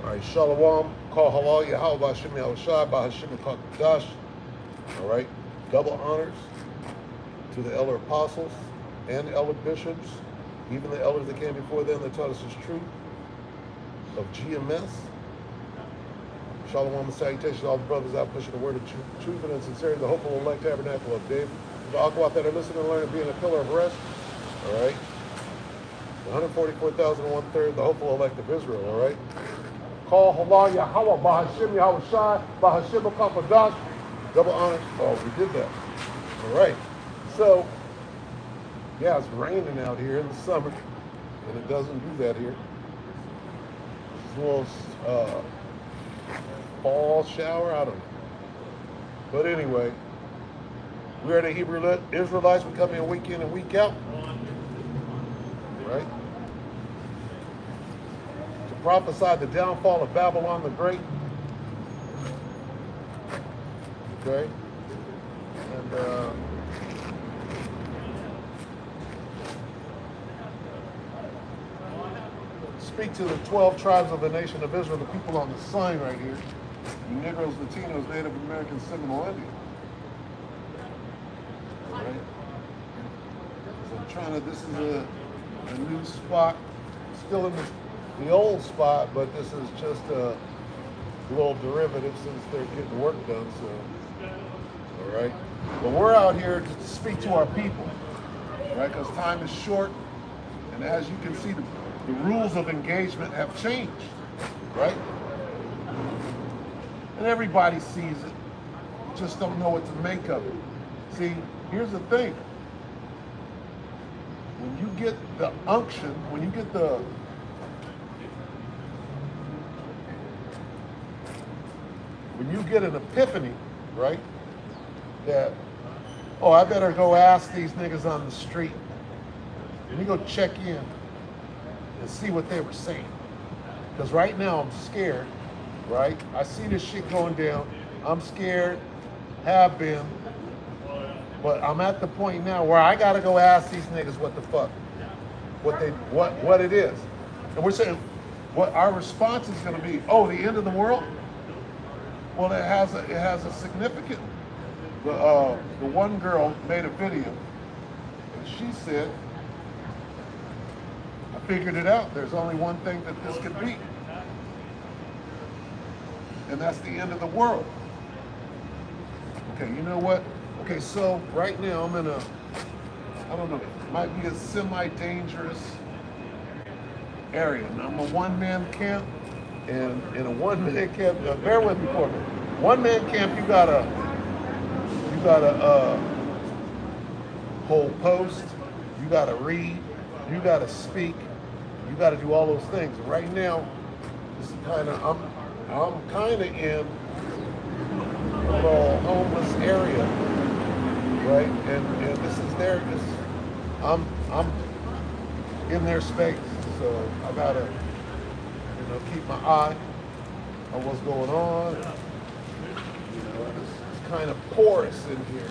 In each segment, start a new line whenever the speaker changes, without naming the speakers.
All right, Shalom, call halal, Yahweh, Ba'ashem Yahushai, Ba'ashem Kakadash. All right, double honors to the elder apostles and elder bishops, even the elders that came before them that taught us this truth of GMS. Shalom and salutations to all the brothers out pushing the word of truth and sincerity, the hopeful elect tabernacle of David. The Aquat that are listening and learning, being a pillar of rest. All right. The 144,001 the hopeful elect of Israel. All right. Call halal Yahweh, Ba'ashem Yahushai, Ba'ashem Kakadash. Double honor. Oh, we did that. All right. So, yeah, it's raining out here in the summer, and it doesn't do that here. It's a little fall shower, I don't know. But anyway, we are the Hebrew Israelites. We come in week in and week out, right? To prophesy the downfall of Babylon the Great. Okay? And speak to the 12 tribes of the nation of Israel, the people on the sign right here. You Negroes, Latinos, Native Americans, Seminole Indians. All right? So I'm trying to, this is a new spot, still in the old spot, but this is just a little derivative since they're getting work done, so, all right? But we're out here to speak to our people, right? Because time is short, and as you can see, the rules of engagement have changed, right? And everybody sees it, just don't know what to make of it. See, here's the thing. When you get the unction, when you get an epiphany, right? That, oh, I better go ask these niggas on the street. And you go check in and see what they were saying. Because right now I'm scared, right? I see this shit going down. I'm scared, have been. But I'm at the point now where I gotta go ask these niggas what the fuck, what it is. And we're saying, what our response is gonna be, oh, the end of the world? Well, it has a significant. The one girl made a video, and she said, I figured it out. There's only one thing that this could be. And that's the end of the world. Okay, you know what? Okay, so right now I'm in I don't know, it might be a semi-dangerous area. Now I'm a one-man camp, and in a one-man camp, bear with me for a minute. One-man camp, you gotta hold post, you gotta read, you gotta speak, you gotta do all those things. And right now, this is I'm kind of in a little homeless area, right? And this is I'm in their space, so I gotta, keep my eye on what's going on. It's kind of porous in here.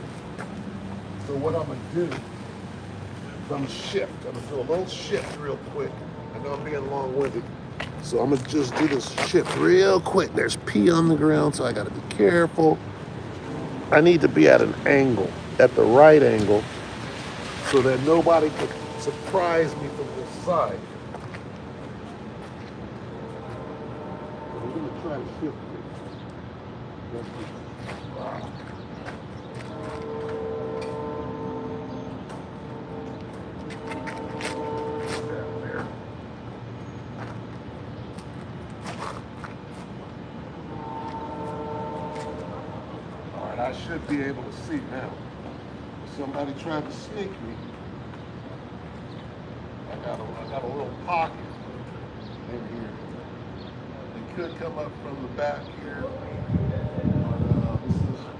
So what I'm gonna do is I'm gonna shift. I'm gonna do a little shift real quick. I know I'm being long-winded. So I'm gonna just do this shift real quick. There's pee on the ground, so I gotta be careful. I need to be at an angle, at the right angle, so that nobody can surprise me from this side. I'm gonna try to shift it. I should be able to see now. If somebody tried to sneak me, I got a little pocket in here. They could come up from the back here, but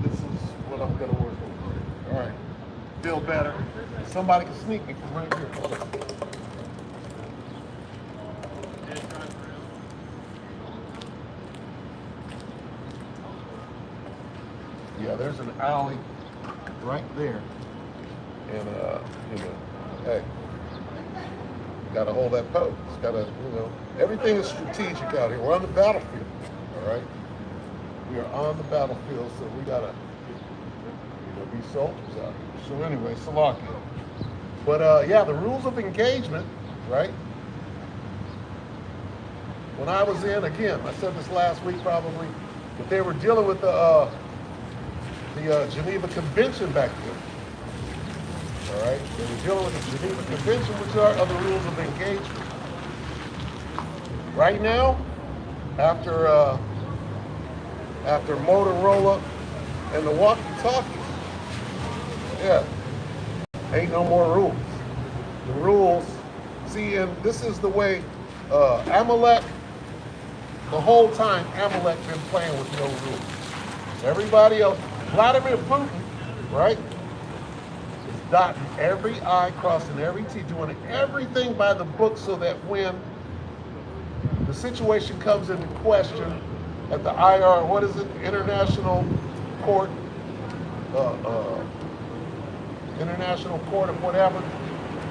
this is what I'm gonna work with. All right, feel better. Somebody can sneak me from right here. Yeah, there's an alley right there. And, hey, Got to hold that pose. Got to, everything is strategic out here. We're on the battlefield, all right? We are on the battlefield, so we got to, be soldiers out here. So anyway, Salakia. But yeah, the rules of engagement, right? When I was in, again, I said this last week probably, but they were dealing with the Geneva Convention back then. All right, they were dealing with the Geneva Convention, which are the rules of engagement. Right now, after Motorola and the walkie-talkies, yeah, ain't no more rules. The rules, see, and this is the way Amalek, the whole time Amalek been playing with no rules. Everybody else, Vladimir Putin, right, is dotting every I, crossing every T, doing everything by the book so that when the situation comes into question at the IR, what is it, International Court, International Court of whatever,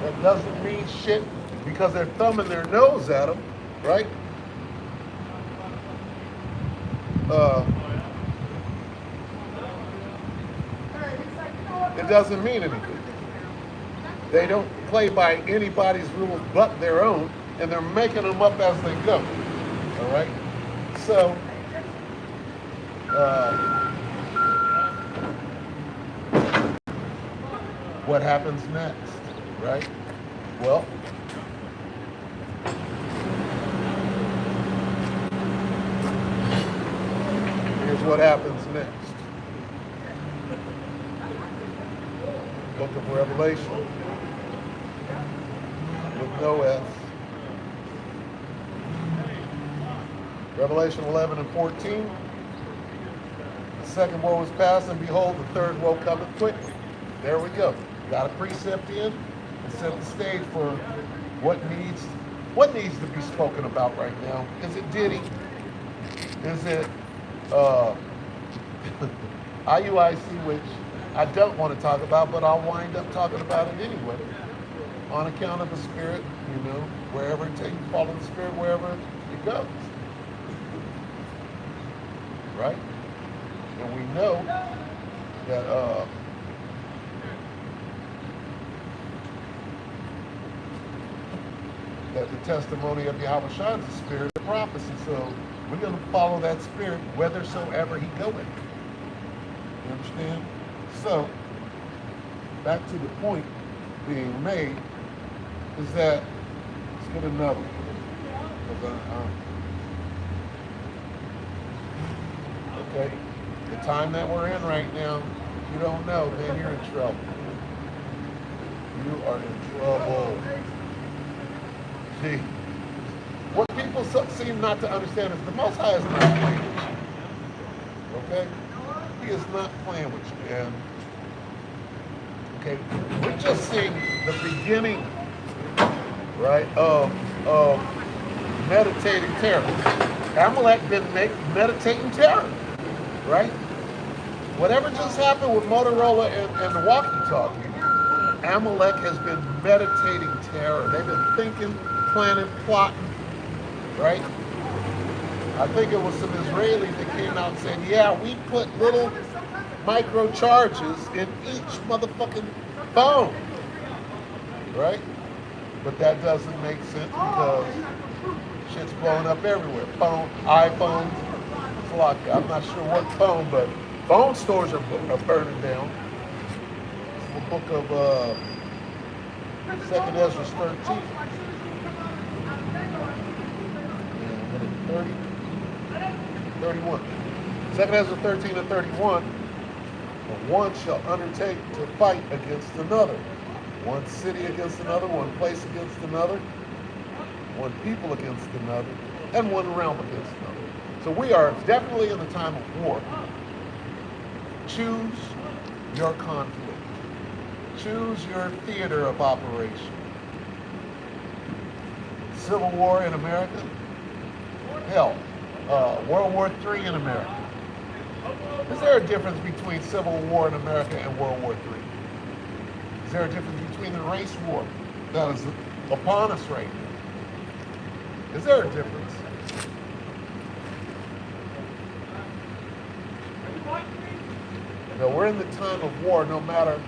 that doesn't mean shit because they're thumbing their nose at them, right? It doesn't mean anything. They don't play by anybody's rules but their own, and they're making them up as they go. All right? So, what happens next, right? Well, here's what happens next. Book of Revelation with no S. Revelation 11 and 14. The second woe is past, and behold, the third woe cometh quickly. There we go. Got a precept in and set the stage for what needs to be spoken about right now. Is it Diddy? Is it IUIC, which I don't want to talk about, but I'll wind up talking about it anyway, on account of the Spirit, wherever it takes, follow the Spirit wherever it goes. Right? And we know that that the testimony of Yahweh Shai is the spirit of prophecy. So we're going to follow that spirit whithersoever he goeth. You understand? So, back to the point being made is that, let's get another one. Okay, the time that we're in right now, if you don't know, then you're in trouble. You are in trouble. See, what people seem not to understand is the Most High is not playing with you. Okay? He is not playing with you. And, okay, we're just seeing the beginning, right, of meditating terror. Amalek been meditating terror, right? Whatever just happened with Motorola and the walkie-talkie, Amalek has been meditating terror. They've been thinking, planning, plotting, right? I think it was some Israelis that came out and said, yeah, we put little micro charges in each motherfucking phone, right? But that doesn't make sense because shit's blowing up everywhere. iPhones, it's like, I'm not sure what phone, but phone stores are burning down. The book of 2nd Ezra 13. 31. 2nd Ezra 13 and 31. For one shall undertake to fight against another. One city against another, one place against another, one people against another, and one realm against another. So we are definitely in the time of war. Choose your conflict. Choose your theater of operation. Civil War in America? Hell, World War III in America. Is there a difference between Civil War in America and World War III? Is there a difference between the race war that is upon us right now. Is there a difference? No, we're in the time of war, no matter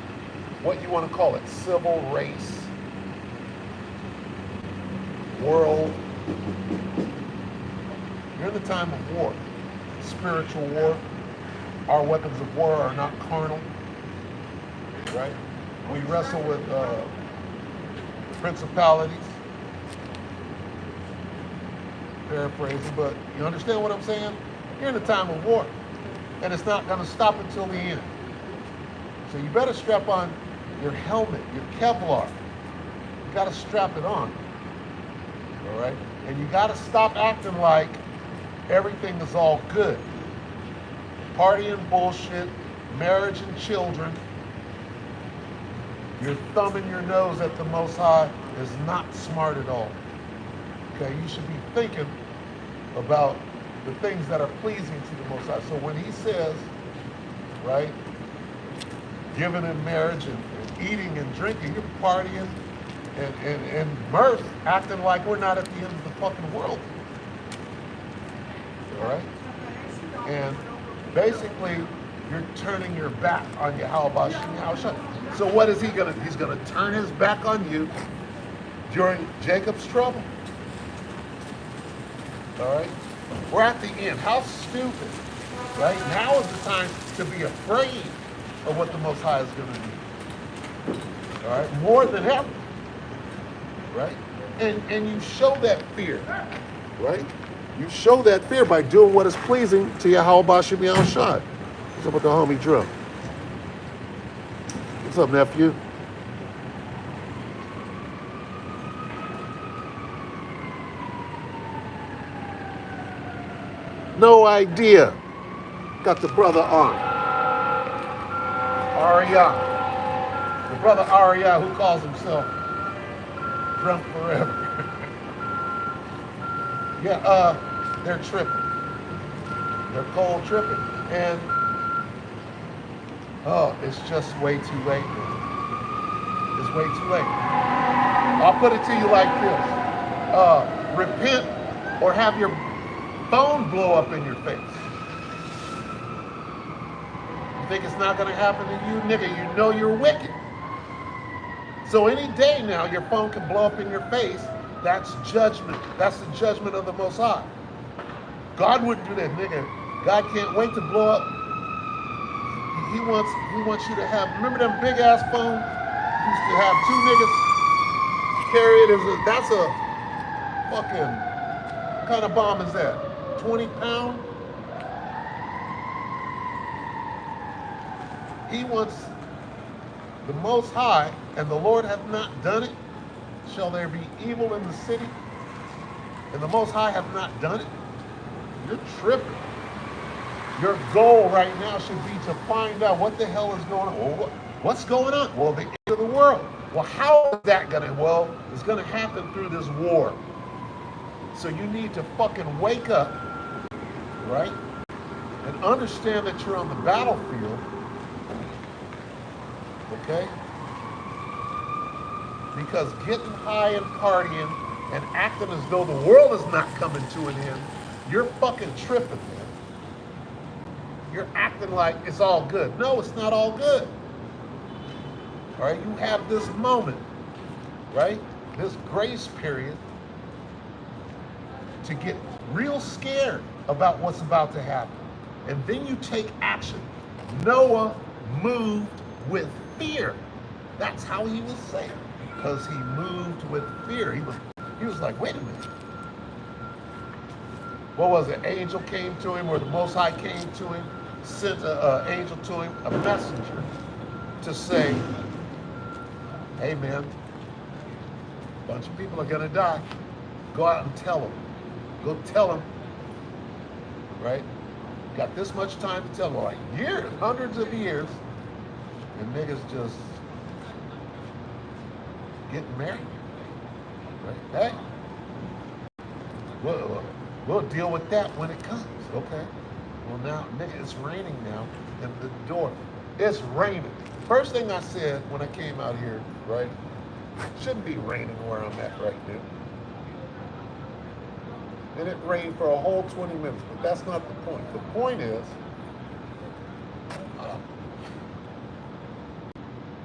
what you want to call it, civil, race, world. You're in the time of war, spiritual war. Our weapons of war are not carnal, right? We wrestle with principalities, paraphrasing, but you understand what I'm saying? You're in a time of war, and it's not going to stop until the end. So you better strap on your helmet, your Kevlar. You got to strap it on, all right? And you got to stop acting like everything is all good. Partying, bullshit, marriage and children. You're thumbing your nose at the Most High is not smart at all. Okay, you should be thinking about the things that are pleasing to the Most High. So when he says, right, giving in marriage and eating and drinking, you're partying and mirth, acting like we're not at the end of the fucking world. All right? And basically, you're turning your back on Yahweh Shai. So what is he going to do? He's going to turn his back on you during Jacob's trouble. All right? We're at the end. How stupid, right? Now is the time to be afraid of what the Most High is going to do. All right? More than ever. Right? And you show that fear. Right? You show that fear by doing what is pleasing to Yahweh Bashim Yahushua. What's up with the homie Drum? What's up, nephew? No idea. Got the brother on. Arya. The brother Arya who calls himself Drunk Forever. Yeah, they're tripping. They're cold tripping. And, oh, it's just way too late. It's way too late. I'll put it to you like this. Repent or have your phone blow up in your face. You think it's not going to happen to you? Nigga, you know you're wicked. So any day now, your phone can blow up in your face. That's judgment. That's the judgment of the Most High. God wouldn't do that, nigga. God can't wait to blow up. He wants you to have, remember them big ass phones? You used to have two niggas carry it that's a fucking, what kind of bomb is that? 20 pound? He wants the Most High, and the Lord hath not done it. Shall there be evil in the city? And the Most High have not done it? You're tripping. Your goal right now should be to find out what the hell is going on. Well, what's going on? Well, the end of the world. Well, how is that going to? Well, it's going to happen through this war. So you need to fucking wake up, right? And understand that you're on the battlefield. Okay? Because getting high and partying and acting as though the world is not coming to an end, you're fucking tripping, man. You're acting like it's all good. No, it's not all good. All right? You have this moment, right? This grace period to get real scared about what's about to happen. And then you take action. Noah moved with fear. That's how he was saved. Because he moved with fear. He was like, wait a minute. What was it? Angel came to him, or the Most High came to him, sent an angel to him, a messenger, to say, hey man, a bunch of people are gonna die. Go out and tell them. Go tell them, right? Got this much time to tell them, like years, hundreds of years, and niggas just getting married, right? Hey, we'll deal with that when it comes, okay? Well now, nigga, it's raining now, and the door, it's raining. First thing I said when I came out here, right? Shouldn't be raining where I'm at right now. And it rained for a whole 20 minutes, but that's not the point. The point is, uh,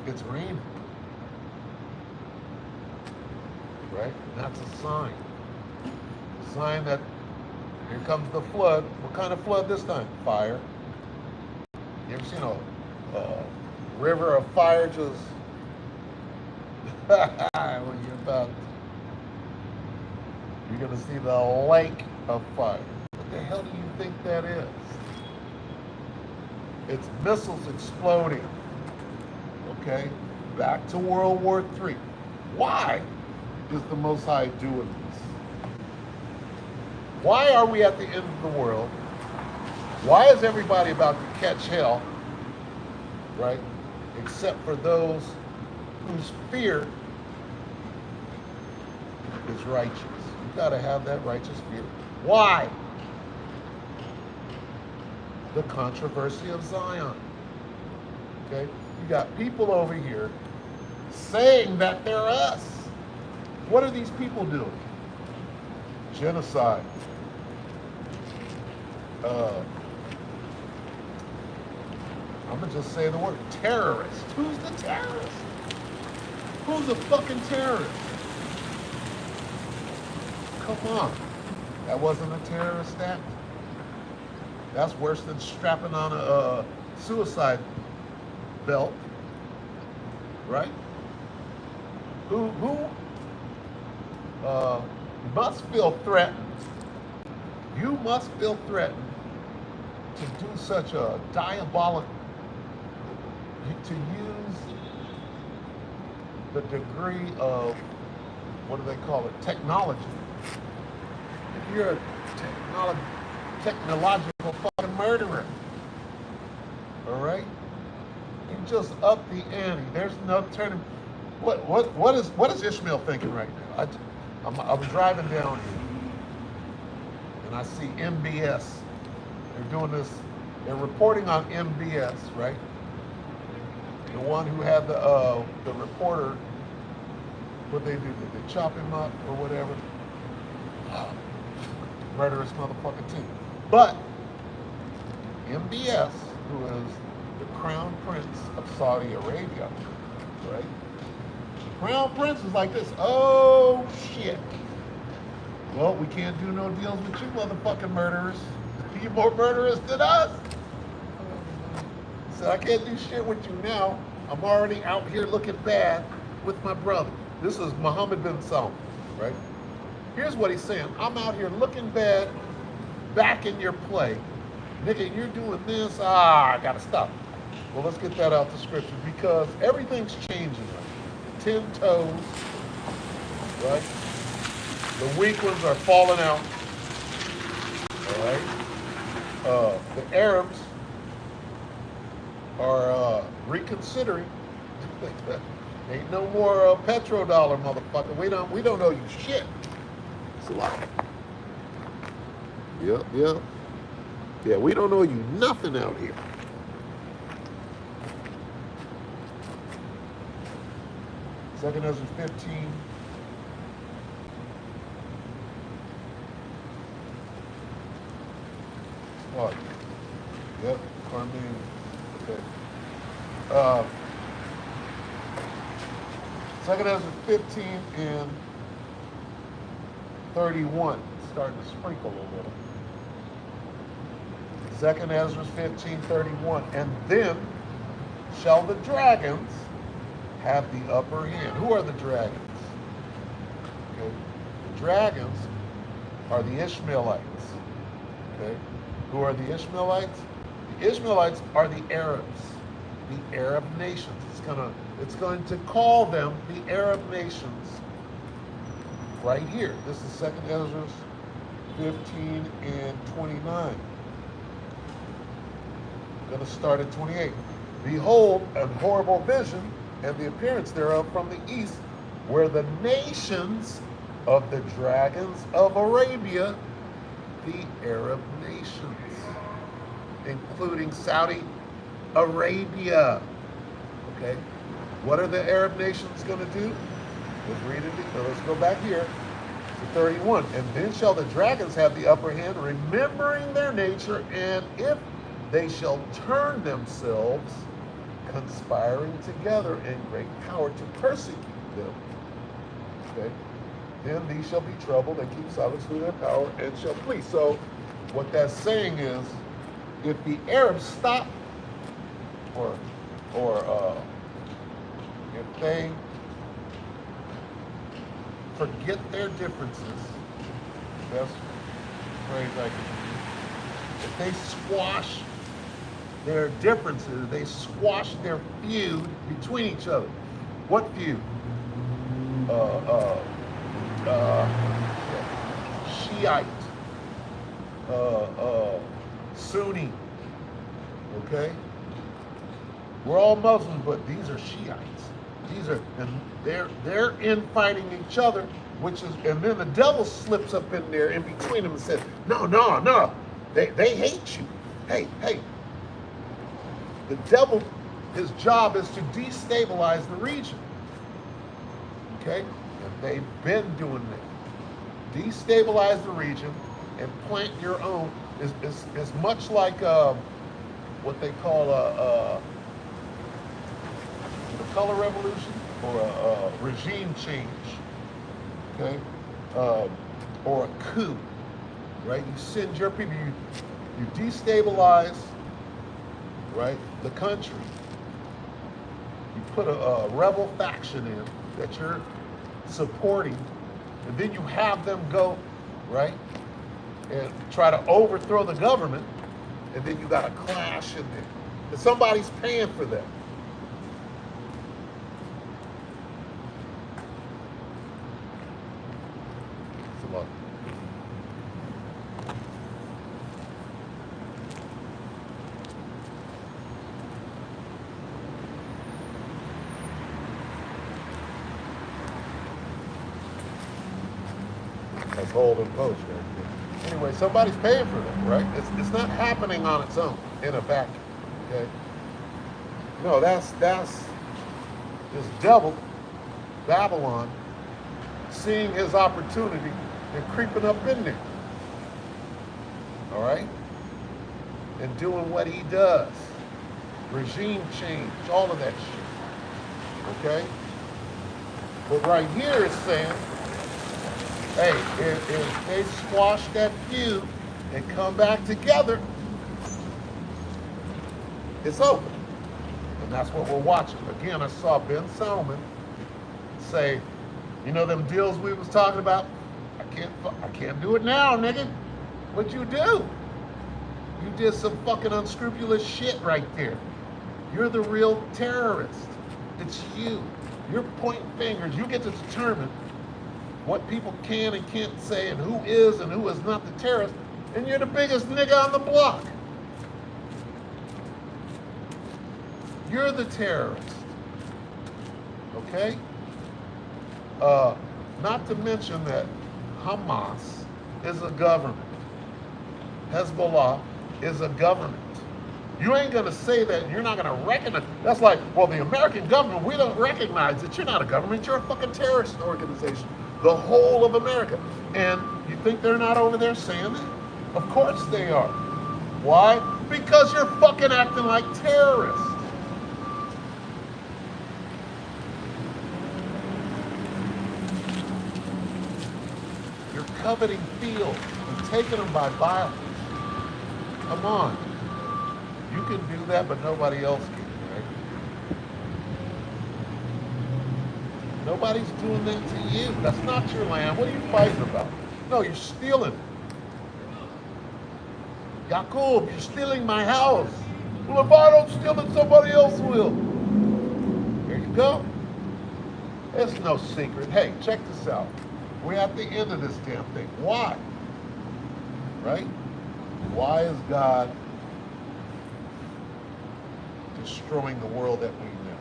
it's raining, right? And that's a sign. A sign that here comes the flood. What kind of flood this time? Fire. You ever seen a river of fire just when you're gonna see the lake of fire. What the hell do you think that is? It's missiles exploding. Okay? Back to World War III. Why is the Most High doing this? Why are we at the end of the world? Why is everybody about to catch hell? Right? Except for those whose fear is righteous. You gotta have that righteous fear. Why? The controversy of Zion. Okay? You got people over here saying that they're us. What are these people doing? Genocide. I'm gonna just say the word terrorist. Who's the terrorist? Who's the fucking terrorist? Come on. That wasn't a terrorist act. That's worse than strapping on a suicide belt, right? Who must feel threatened. You must feel threatened to do such a diabolic, to use the degree of, what do they call it, technology. If you're a technological fucking murderer, all right? You just up the ante. There's no turning. What is Ishmael thinking right now? I'm driving down here, and I see MBS. They're doing this. They're reporting on MBS, right? The one who had the reporter. What they do? Did they chop him up or whatever? Murderous motherfucker too. But MBS, who is the Crown Prince of Saudi Arabia, right? The Crown Prince is like this. Oh shit. Well, we can't do no deals with you motherfucking murderers. You more murderous than us. So I can't do shit with you now. I'm already out here looking bad with my brother. This is Mohammed bin Salman, right? Here's what he's saying. I'm out here looking bad, back in your play. Nigga, you're doing this. I gotta stop. Well, let's get that out the scripture because everything's changing. Right? 10 toes, right? The weak ones are falling out, all right? The Arabs are reconsidering. Ain't no more petrodollar, motherfucker. We don't owe you shit. It's a lot. Yep. Yeah, we don't owe you nothing out here. Second Ezra 15. What? Yep, Carmen. Okay. Second Ezra 15 and 31. It's starting to sprinkle a little. Second Ezra 15:31. And then shall the dragons have the upper hand. Who are the dragons? Okay. The dragons are the Ishmaelites. Okay. Who are the Ishmaelites? The Ishmaelites are the Arabs, the Arab nations. It's going to call them the Arab nations right here. This is Second Ezra 15 and 29. I'm going to start at 28. Behold, a horrible vision, and the appearance thereof from the east, where the nations of the dragons of Arabia, the Arab nations, including Saudi Arabia. Okay? What are the Arab nations going to do? Let's read it. Let's go back here to 31. And then shall the dragons have the upper hand, remembering their nature, and if they shall turn themselves, conspiring together in great power to persecute them. Okay? Then these shall be troubled and keep silence through their power and shall flee. So what that's saying is, if the Arabs stop, or if they forget their differences, best phrase I can use, if they squash their differences, they squash their feud between each other. What feud? Shiite, Sunni, okay? We're all Muslims, but these are Shiites. And they're infighting each other, which is, and then the devil slips up in there in between them and says, no, they hate you. Hey, the devil, his job is to destabilize the region, okay? And they've been doing that. Destabilize the region and plant your own is much like what they call the color revolution or a regime change, okay? Or a coup, right? You send your people, you destabilize, right, the country. You put a rebel faction in that you're supporting, and then you have them go, right, and try to overthrow the government, and then you got a clash in there. And somebody's paying for that. It's a lot. That's hold and post right there. Anyway, somebody's paying for that, right? It's not happening on its own in a vacuum, okay? No, that's this devil, Babylon, seeing his opportunity and creeping up in there, all right? And doing what he does. Regime change, all of that shit, okay? But right here it's saying, hey, if they squash that feud and come back together, it's over. And that's what we're watching. Again, I saw Ben Salman say, you know them deals we was talking about? I can't do it now, nigga. What'd you do? You did some fucking unscrupulous shit right there. You're the real terrorist. It's you. You're pointing fingers. You get to determine what people can and can't say and who is and who is not the terrorist, and you're the biggest nigga on the block. You're the terrorist, okay? Not to mention that Hamas is a government. Hezbollah is a government. You ain't gonna say that and you're not gonna recognize. That's like, well, the American government, we don't recognize that you're not a government, you're a fucking terrorist organization. The whole of America. And you think they're not over there saying that? Of course they are. Why? Because you're fucking acting like terrorists. You're coveting fields and taking them by violence. Come on. You can do that, but nobody else can, right? Nobody's doing that to you. That's not your land. What are you fighting about? No, you're stealing it. Yaqub, you're stealing my house. Well, if I don't steal it, somebody else will. Here you go. It's no secret. Hey, check this out. We're at the end of this damn thing. Why? Right? Why is God destroying the world that we know?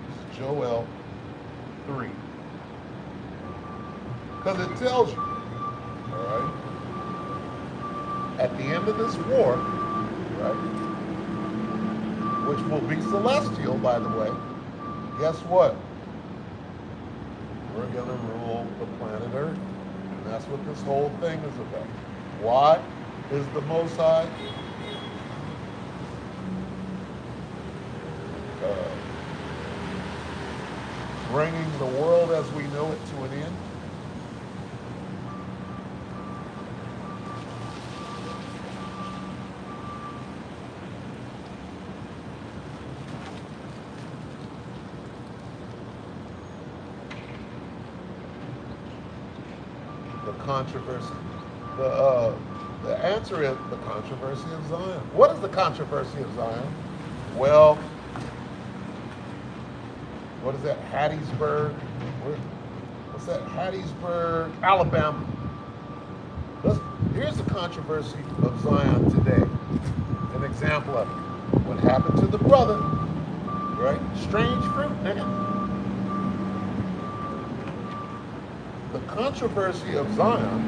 It's Joel 3. Because it tells you, all right, at the end of this war, right, which will be celestial, by the way, guess what? We're going to rule the planet Earth. And that's what this whole thing is about. Why is the Most High bringing the world as we know it to an end? Controversy. The answer is the controversy of Zion. What is the controversy of Zion? Well, what is that? Hattiesburg. What's that? Hattiesburg, Alabama. Here's the controversy of Zion today. An example of it. What happened to the brother? Right? Strange fruit, nigga. The controversy of Zion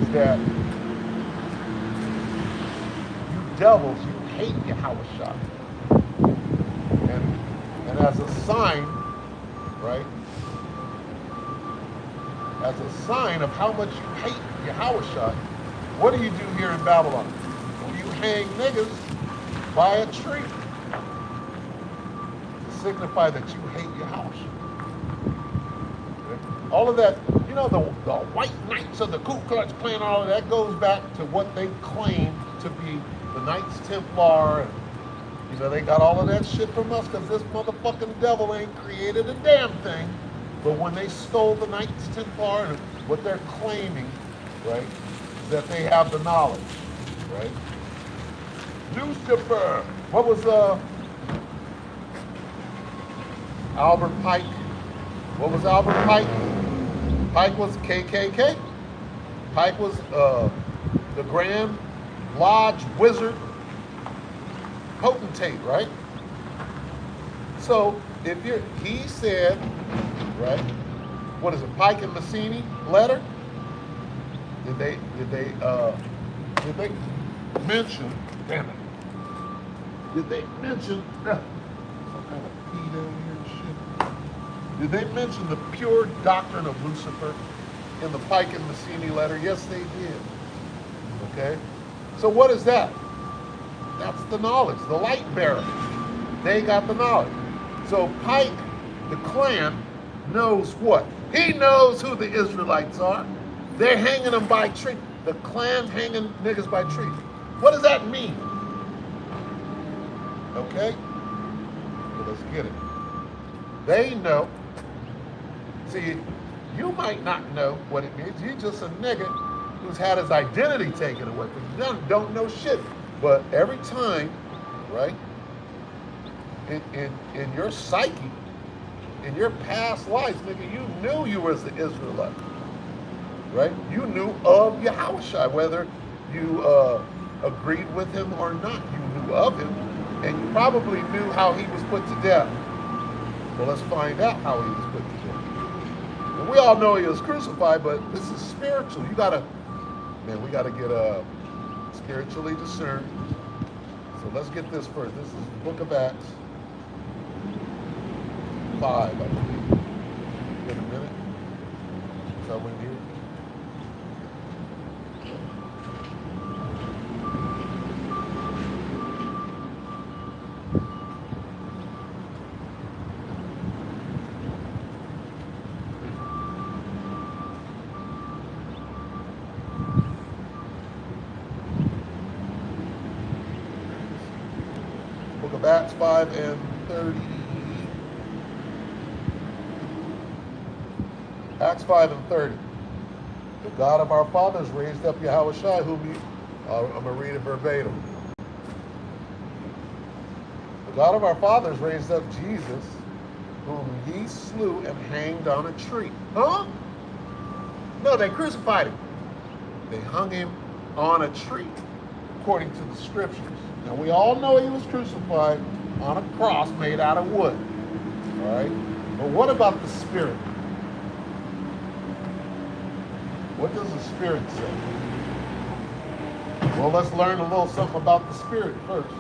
is that you devils, you hate Yahushua. And as a sign, right? As a sign of how much you hate Yahushua, what do you do here in Babylon? Well, you hang niggas by a tree to signify that you hate Yahushua. All of that, you know, the white knights of the Ku Klux Klan, all of that goes back to what they claim to be the Knights Templar. And, you know, they got all of that shit from us because this motherfucking devil ain't created a damn thing. But when they stole the Knights Templar, and what they're claiming, right, is that they have the knowledge, right? Lucifer, what was Albert Pike? What was Albert Pike? Pike was KKK. Pike was the Grand Lodge Wizard potentate, right? So he said, right? What is it? Pike and Massini letter? Did they mention? Damn it! Did they mention? Some kind of pee down here and shit. Did they mention the pure doctrine of Lucifer in the Pike and Massini letter? Yes, they did. Okay? So what is that? That's the knowledge, the light bearer. They got the knowledge. So Pike, the Klan, knows what? He knows who the Israelites are. They're hanging them by tree. The Klan's hanging niggas by tree. What does that mean? Okay? Well, let's get it. They know. See, you might not know what it means. You're just a nigga who's had his identity taken away from you. Don't know shit. But every time, right, in your psyche, in your past lives, nigga, you knew you was the Israelite, right? You knew of Yahushua, whether you agreed with him or not. You knew of him, and you probably knew how he was put to death. Well, let's find out how he was put to death. And we all know he was crucified, but this is spiritual. You gotta, man, we gotta get spiritually discerned. So let's get this first. This is the Book of Acts 5, I believe. In a minute. Is that when you? Book of Acts 5 and 30. Acts 5 and 30. The God of our fathers raised up Yahushua, whom he, I'm going to read it verbatim. The God of our fathers raised up Jesus, whom ye slew and hanged on a tree. Huh? No, they crucified him. They hung him on a tree, according to the scriptures. Now, we all know he was crucified on a cross made out of wood. All right? But what about the Spirit? What does the Spirit say? Well, let's learn a little something about the Spirit first.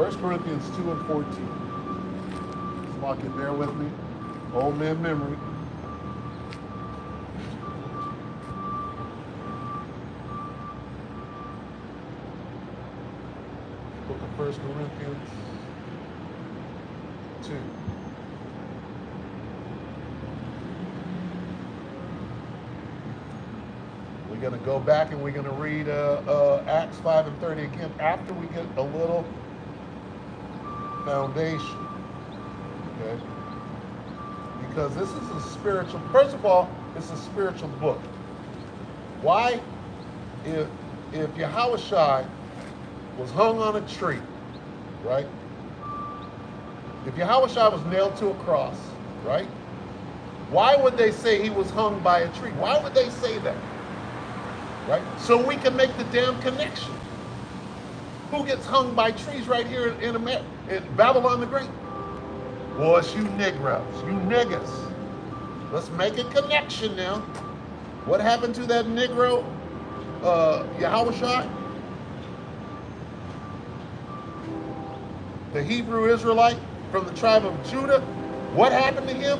1 Corinthians 2 and 14. Lock it, bear with me. Old man memory. Book of 1 Corinthians 2. We're going to go back and we're going to read Acts 5 and 30 again after we get a little foundation. Okay? Because this is a spiritual, first of all, it's a spiritual book. Why? If Yahushua was hung on a tree, right? If Yahushua was nailed to a cross, right? Why would they say he was hung by a tree? Why would they say that? Right? So we can make the damn connection. Who gets hung by trees right here in America, in Babylon the Great? Well, it's you Negroes, you niggas. Let's make a connection now. What happened to that Negro, Yahushua? The Hebrew Israelite from the tribe of Judah. What happened to him?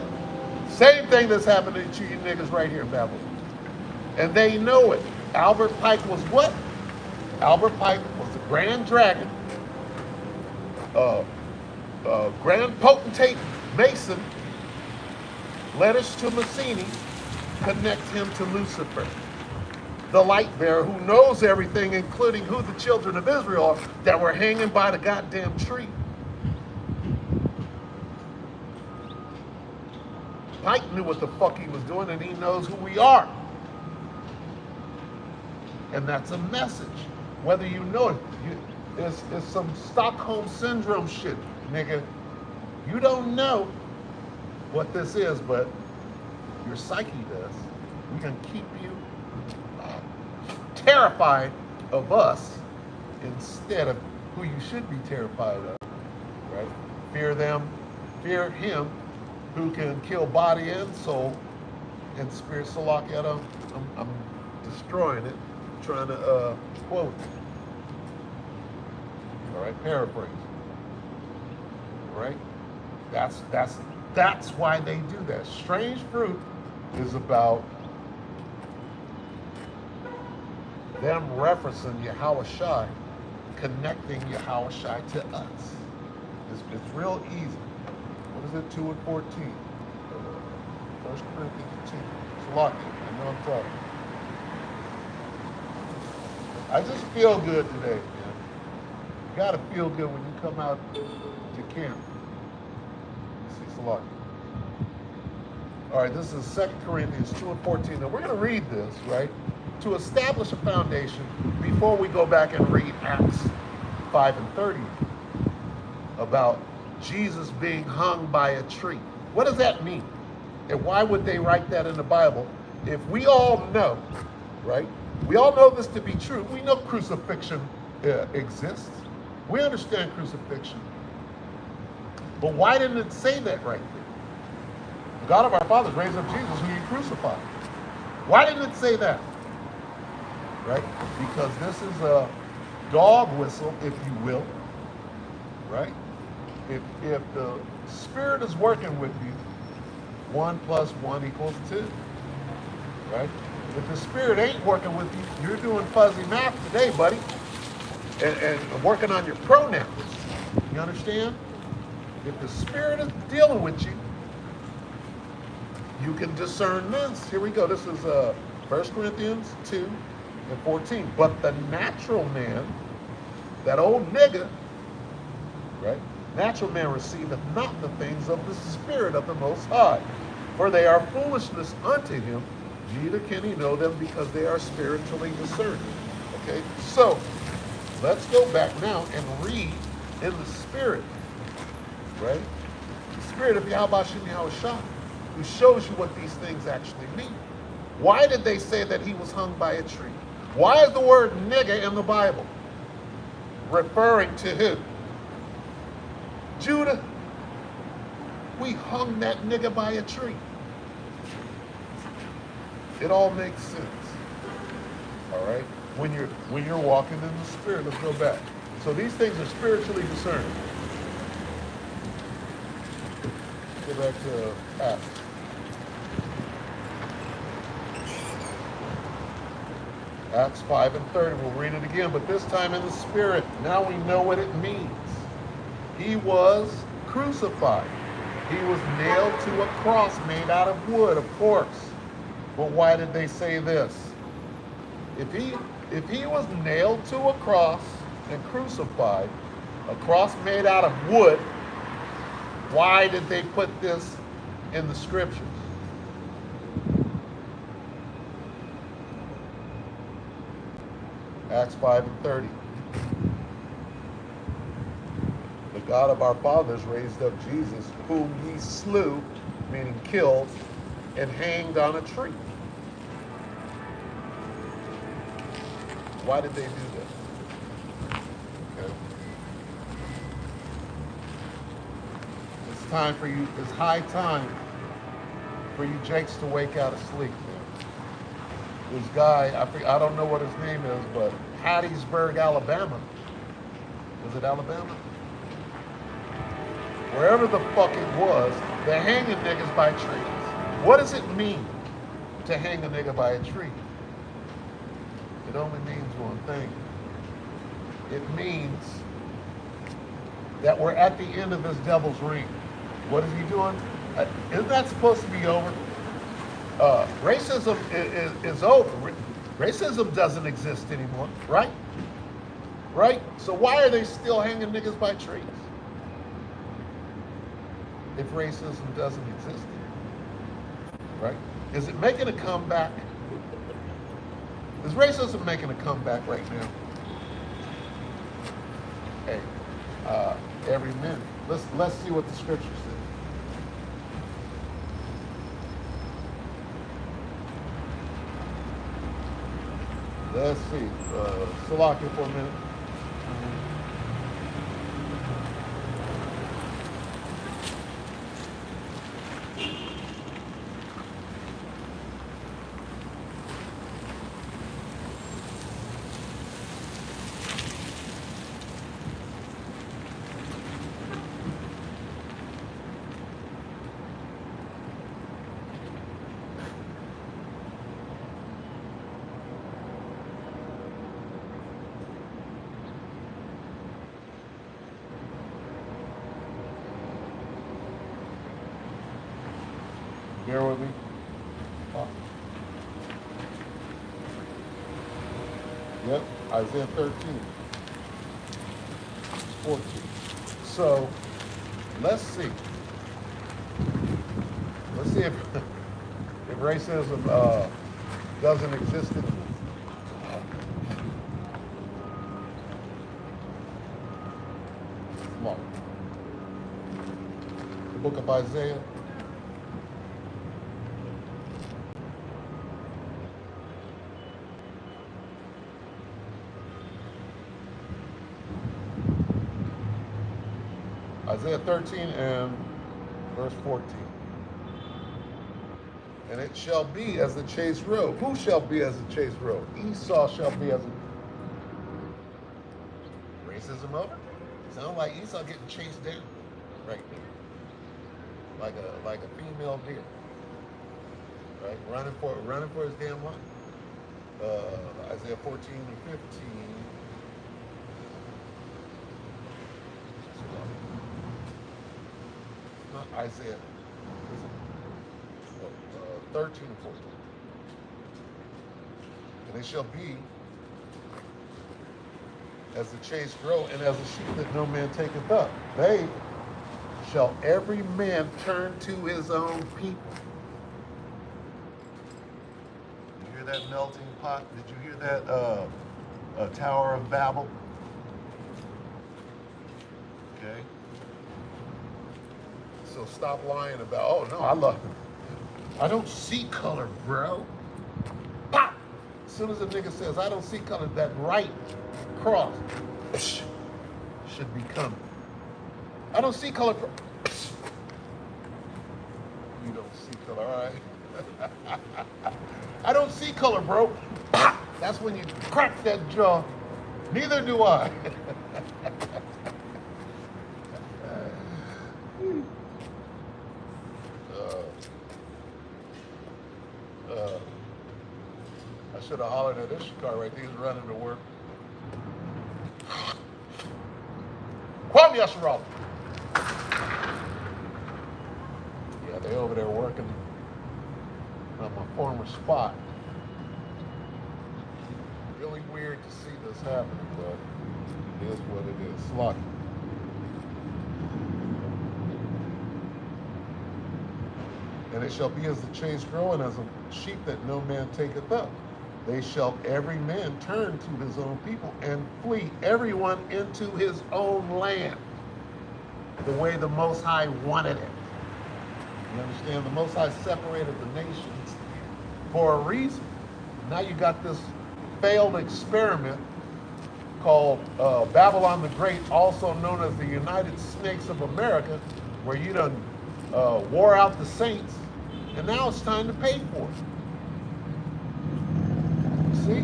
Same thing that's happening to you niggas right here in Babylon. And they know it. Albert Pike was what? Albert Pike was the Grand Dragon, Grand Potentate Mason, letters to Mazzini, connect him to Lucifer, the light bearer who knows everything, including who the children of Israel are that were hanging by the goddamn tree. Pike knew what the fuck he was doing, and he knows who we are. And that's a message. Whether you know it, it's some Stockholm Syndrome shit, nigga. You don't know what this is, but your psyche does. We can keep you terrified of us instead of who you should be terrified of, right? Fear them, fear him who can kill body and soul and spirit. Salakia, I'm destroying it. Trying to quote. All right, paraphrase. All right, that's why they do that. Strange Fruit is about them referencing Yahushua, connecting Yahushua to us. It's real easy. What is it? 2 and 14. 1 Corinthians 2. Salakia, I know I'm talking. I just feel good today, man. You gotta feel good when you come out to camp. See, Salaki. All right, this is 2 Corinthians 2 and 14. Now we're gonna read this, right, to establish a foundation before we go back and read Acts 5 and 30 about Jesus being hung by a tree. What does that mean? And why would they write that in the Bible if we all know, right? We all know this to be true. We know crucifixion exists. We understand crucifixion. But why didn't it say that right there? The God of our fathers raised up Jesus who you crucified. Why didn't it say that? Right? Because this is a dog whistle, if you will. Right? If the Spirit is working with you, 1 plus 1 equals 2. Right? If the Spirit ain't working with you, you're doing fuzzy math today, buddy, and working on your pronouns. You understand? If the Spirit is dealing with you, you can discern this. Here we go. This is 1 Corinthians 2 and 14. But the natural man, that old nigga, right? Natural man receiveth not the things of the Spirit of the Most High, for they are foolishness unto him. Neither can he know them because they are spiritually discerned. Okay, so let's go back now and read in the Spirit, right? The Spirit of Yahweh Shem Yahushua, who shows you what these things actually mean. Why did they say that he was hung by a tree? Why is the word nigga in the Bible? Referring to who? Judah. We hung that nigga by a tree. It all makes sense. All right? When you're walking in the Spirit, let's go back. So these things are spiritually discerned. Go back to Acts. Acts 5 and 30. We'll read it again, but this time in the Spirit. Now we know what it means. He was crucified. He was nailed to a cross made out of wood, of course. But why did they say this? If he was nailed to a cross and crucified, a cross made out of wood, why did they put this in the scriptures? Acts 5 and 30. The God of our fathers raised up Jesus, whom he slew, meaning killed, and hanged on a tree. Why did they do this? Okay. It's time for you, it's high time for you Jakes to wake out of sleep, man. This guy, I don't know what his name is, but Hattiesburg, Alabama. Was it Alabama? Wherever the fuck it was, they're hanging niggas by trees. What does it mean to hang a nigga by a tree? It only means one thing. It means that we're at the end of this devil's ring. What is he doing? Isn't that supposed to be over? Racism is over. Racism doesn't exist anymore, right? Right? So why are they still hanging niggas by trees? If racism doesn't exist anymore, right? Is it making a comeback? Is racism making a comeback right now? Hey, every minute. Let's see what the scripture says. Let's see. Salakia for a minute. Bear with me. Oh. Yep, Isaiah 13, 14. So, let's see. Let's see if racism doesn't exist anymore. Come on. The book of Isaiah. Isaiah 13 and verse 14. And it shall be as the chased roe. Who shall be as the chased roe? Esau shall be as a... Racism over? Sound like Esau getting chased down right now. Like a female deer. Right? Running for his damn life. Isaiah 14 and 15. Not Isaiah, 13 and 14. And it shall be as the chased roe and as a sheep that no man taketh up. They shall every man turn to his own people. You hear that melting pot? Did you hear that Tower of Babel? Okay. So stop lying about, oh no, I love him. I don't see color, bro. Pop! As soon as a nigga says, I don't see color, that right cross should be coming. I don't see color, bro. You don't see color, all right? I don't see color, bro. Pop! That's when you crack that jaw. Neither do I. should have hollered at this car right there. He's running to work. Kwame Yasharala. Yeah, they over there working on my former spot. Really weird to see this happening, but it is what it is. Luck. And it shall be as the chase growing, as a sheep that no man taketh up. They shall every man turn to his own people and flee everyone into his own land, the way the Most High wanted it. You understand? The Most High separated the nations for a reason. Now you got this failed experiment called Babylon the Great, also known as the United Snakes of America, where you done wore out the saints, and now it's time to pay for it. See?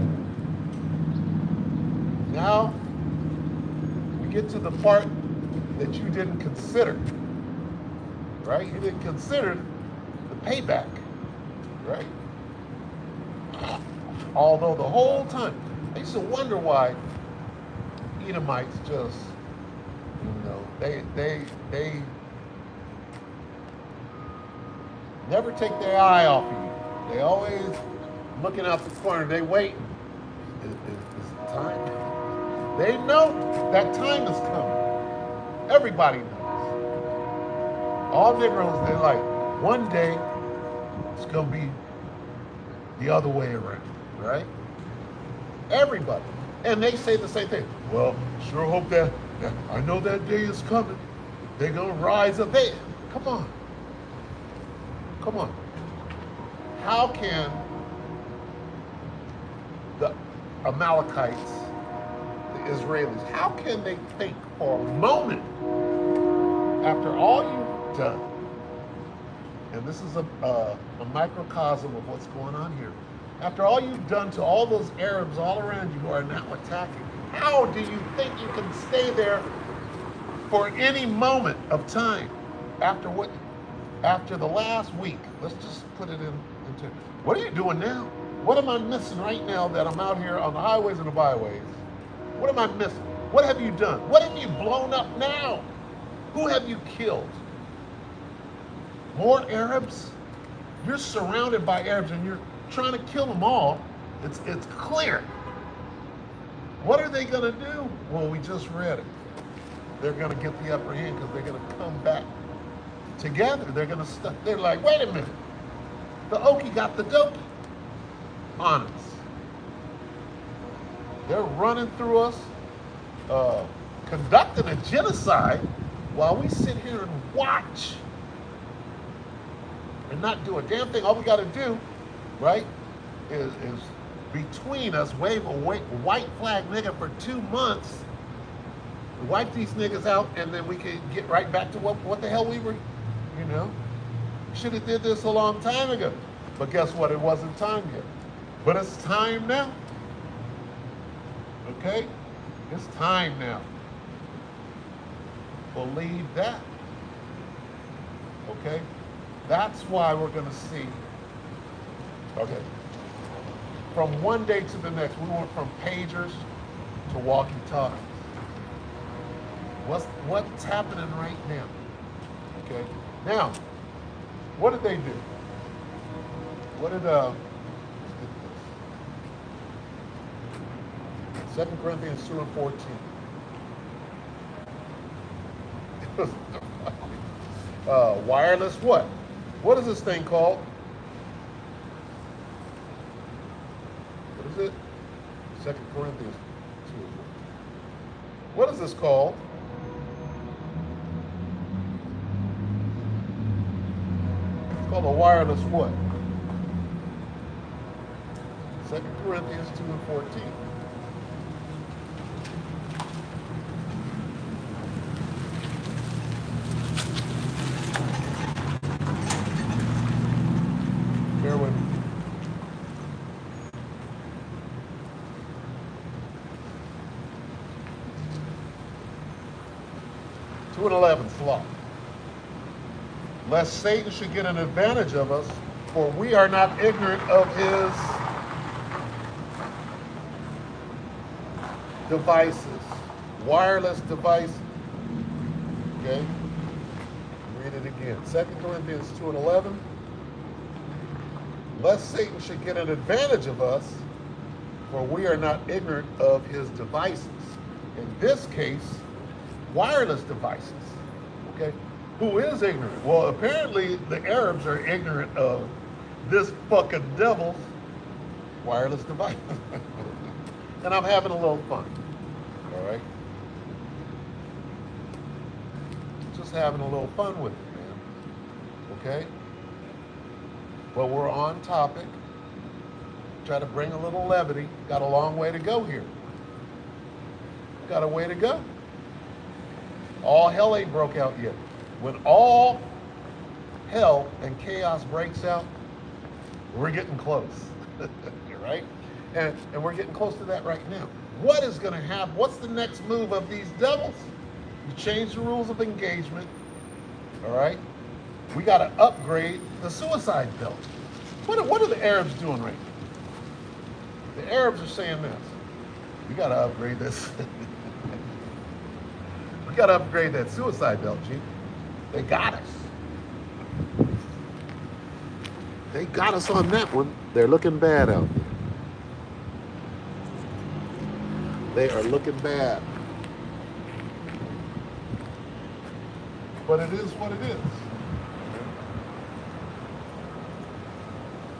Now we get to the part that you didn't consider, right? You didn't consider the payback, right? Although the whole time, I used to wonder why Edomites just, they never take their eye off of you. They always looking out the corner. They waiting. Is it time? They know that time is coming. Everybody knows. All Negroes, they're like, one day it's gonna be the other way around, right? Everybody. And they say the same thing. Well, sure hope that I know that day is coming. They're gonna rise up. Come on. Come on. How can the Amalekites, the Israelis, how can they think for a moment after all you've done? And this is a microcosm of what's going on here. After all you've done to all those Arabs all around you who are now attacking, how do you think you can stay there for any moment of time after the last week? Let's just put it into, what are you doing now? What am I missing right now that I'm out here on the highways and the byways? What am I missing? What have you done? What have you blown up now? Who have you killed? More Arabs? You're surrounded by Arabs and you're trying to kill them all. It's clear. What are they going to do? Well, we just read it. They're going to get the upper hand because they're going to come back together. They're going to they're like, wait a minute. The Okie got the Dokie on us. They're running through us, conducting a genocide while we sit here and watch and not do a damn thing. All we got to do, right, is between us wave a white flag nigga for 2 months, wipe these niggas out, and then we can get right back to what the hell we were, Should have did this a long time ago. But guess what? It wasn't time yet. But it's time now. Okay? It's time now. Believe that. Okay? That's why we're going to see. Okay. From one day to the next, we went from pagers to walkie-talkies. What's happening right now? Okay? Now, what did they do? What did, 2 Corinthians 2:14. Wireless what? What is this thing called? What is it? 2 Corinthians 2. What is this called? It's called a wireless what? 2 Corinthians 2:14. Bear with me. Two and 11, slow. Lest Satan should get an advantage of us, for we are not ignorant of his devices, wireless devices. Okay? Read it again. 2 Corinthians 2:11. Lest Satan should get an advantage of us, for we are not ignorant of his devices. In this case, wireless devices. Okay? Who is ignorant? Well, apparently the Arabs are ignorant of this fucking devil's wireless device. And I'm having a little fun. All right? Just having a little fun with it, man. Okay? But we're on topic. Try to bring a little levity. Got a long way to go here. Got a way to go. All hell ain't broke out yet. When all hell and chaos breaks out, we're getting close. Right? And we're getting close to that right now. What is going to happen? What's the next move of these devils? You change the rules of engagement. All right? We got to upgrade the suicide belt. What are the Arabs doing right now? The Arabs are saying this. We got to upgrade this. We got to upgrade that suicide belt, G. They got us. They got us on that one. They're looking bad out there. They are looking bad. But it is what it is.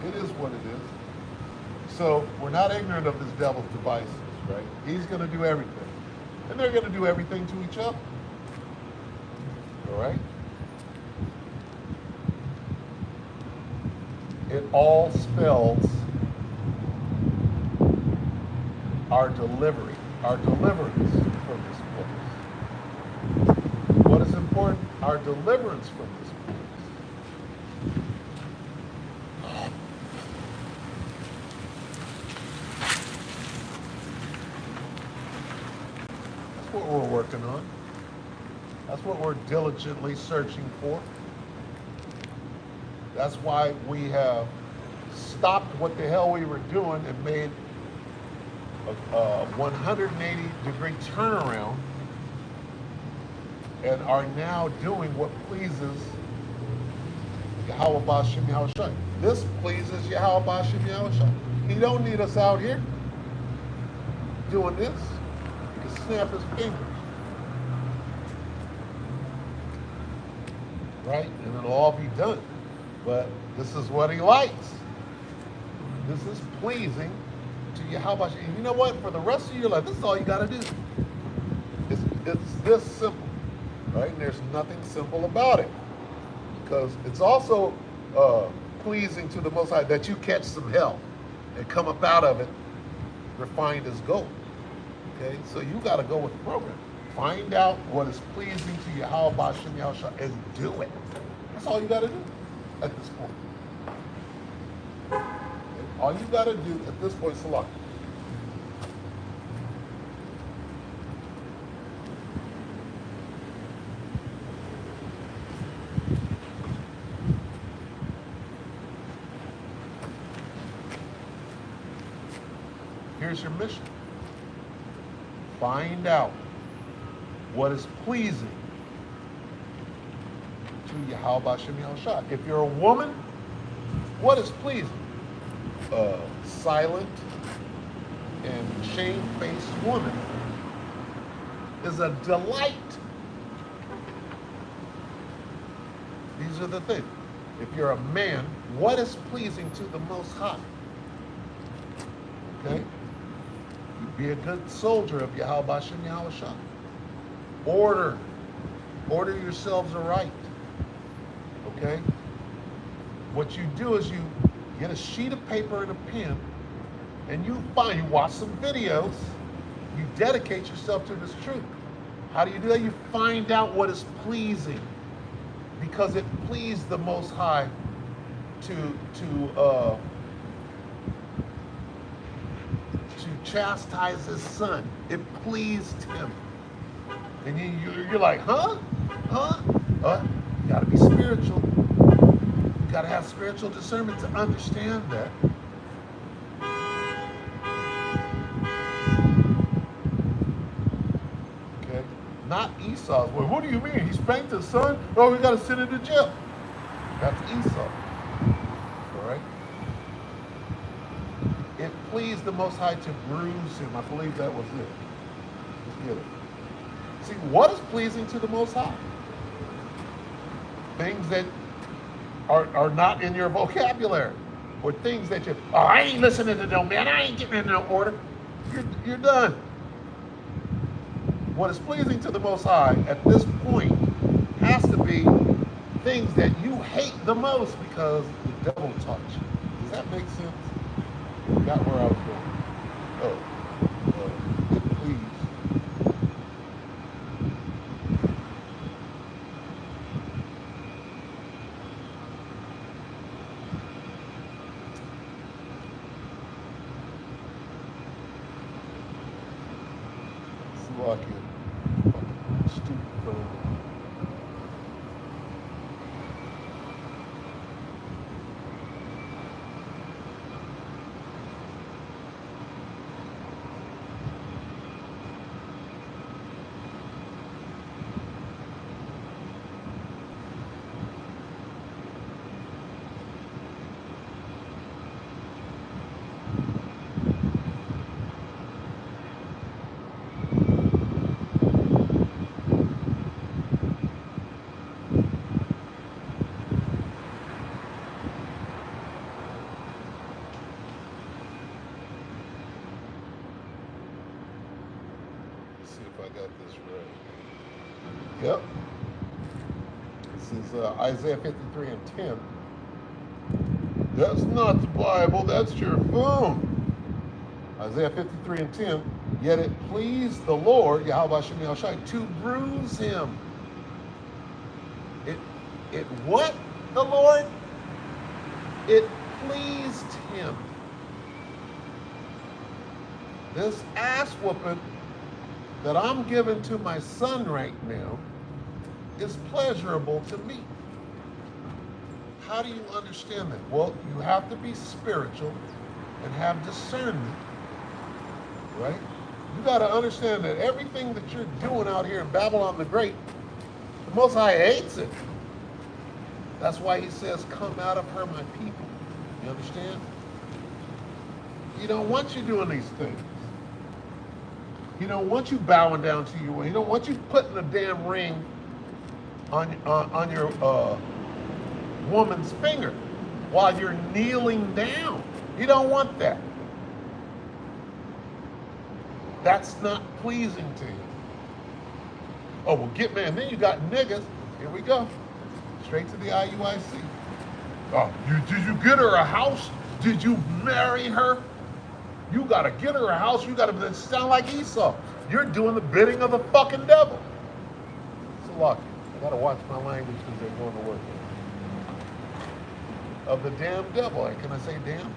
It is what it is. So we're not ignorant of this devil's devices, right? He's going to do everything. And they're going to do everything to each other. All right? It all spells our delivery, our deliverance from this place. What is important? Our deliverance from this place. That's what we're working on. That's what we're diligently searching for. That's why we have stopped what the hell we were doing and made a 180-degree turnaround and are now doing what pleases Yahweh Ba'Shem Yahushua. This pleases Yahweh Ba'Shem Yahushua. He don't need us out here doing this. He can snap his fingers. Right? And it'll all be done. But this is what he likes. This is pleasing to Yahweh. And you know what? For the rest of your life, this is all you got to do. It's this simple. Right? And there's nothing simple about it. Because it's also pleasing to the Most High that you catch some hell and come up out of it refined as gold. Okay? So you got to go with the program. Find out what is pleasing to Yahweh Ba'Shem Yahushua and do it. That's all you got to do at this point. Okay? All you got to do at this point is select. Here's your mission. Find out what is pleasing to Yahweh Ba'Shem Yahushua. If you're a woman, what is pleasing? Silent and shame-faced woman is a delight. These are the things. If you're a man, what is pleasing to the Most High? Okay? You be a good soldier of Yahweh Ba'Shem Yahushua. Order yourselves aright. Okay? What you do is you get a sheet of paper and a pen, and you watch some videos, you dedicate yourself to this truth. How do you do that? You find out what is pleasing, because it pleased the Most High to chastise his son. It pleased him. And you're like, huh? You gotta be spiritual. You gotta have spiritual discernment to understand that. Esau's way. What do you mean? He spanked his son? Oh, we got to send him to jail. That's Esau. All right? It pleased the Most High to bruise him. I believe that was it. Let's get it. See, what is pleasing to the Most High? Things that are not in your vocabulary, or things that I ain't listening to no man, I ain't getting in no order. You're done. What is pleasing to the Most High at this point has to be things that you hate the most because the devil taught you. Does that make sense? Got where I was going. Please. Slovakia. Fucking stupid phone. See if I got this right. Yep. This is Isaiah 53 and 10. That's not the Bible, that's your phone. Isaiah 53 and 10. Yet it pleased the Lord, Yahweh Shem Yahushai, to bruise him. It what? The Lord? It pleased him. This ass whooping that I'm giving to my son right now is pleasurable to me. How do you understand that? Well, you have to be spiritual and have discernment, right? You got to understand that everything that you're doing out here in Babylon the Great, the Most High hates it. That's why he says, come out of her, my people. You understand? He don't want you doing these things. He don't want you bowing down to you. He don't want you putting a damn ring on your woman's finger while you're kneeling down. He don't want that. That's not pleasing to you. Oh, well, get man. Then you got niggas. Here we go. Straight to the IUIC. Oh, did you get her a house? Did you marry her? You gotta get her a house. You gotta sound like Esau. You're doing the bidding of the fucking devil. It's lucky. I gotta watch my language because they're going to work. Of the damn devil. Can I say damn?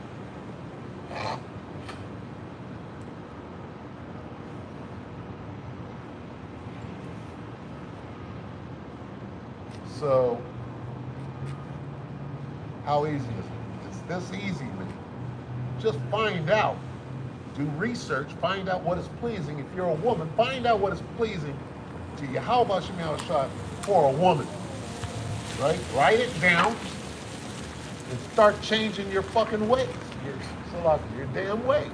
So, how easy is it? It's this easy, man. Just find out. Do research. Find out what is pleasing. If you're a woman, find out what is pleasing to you. How about Shem Yahushai for a woman? Right? Write it down and start changing your fucking ways. Your damn ways.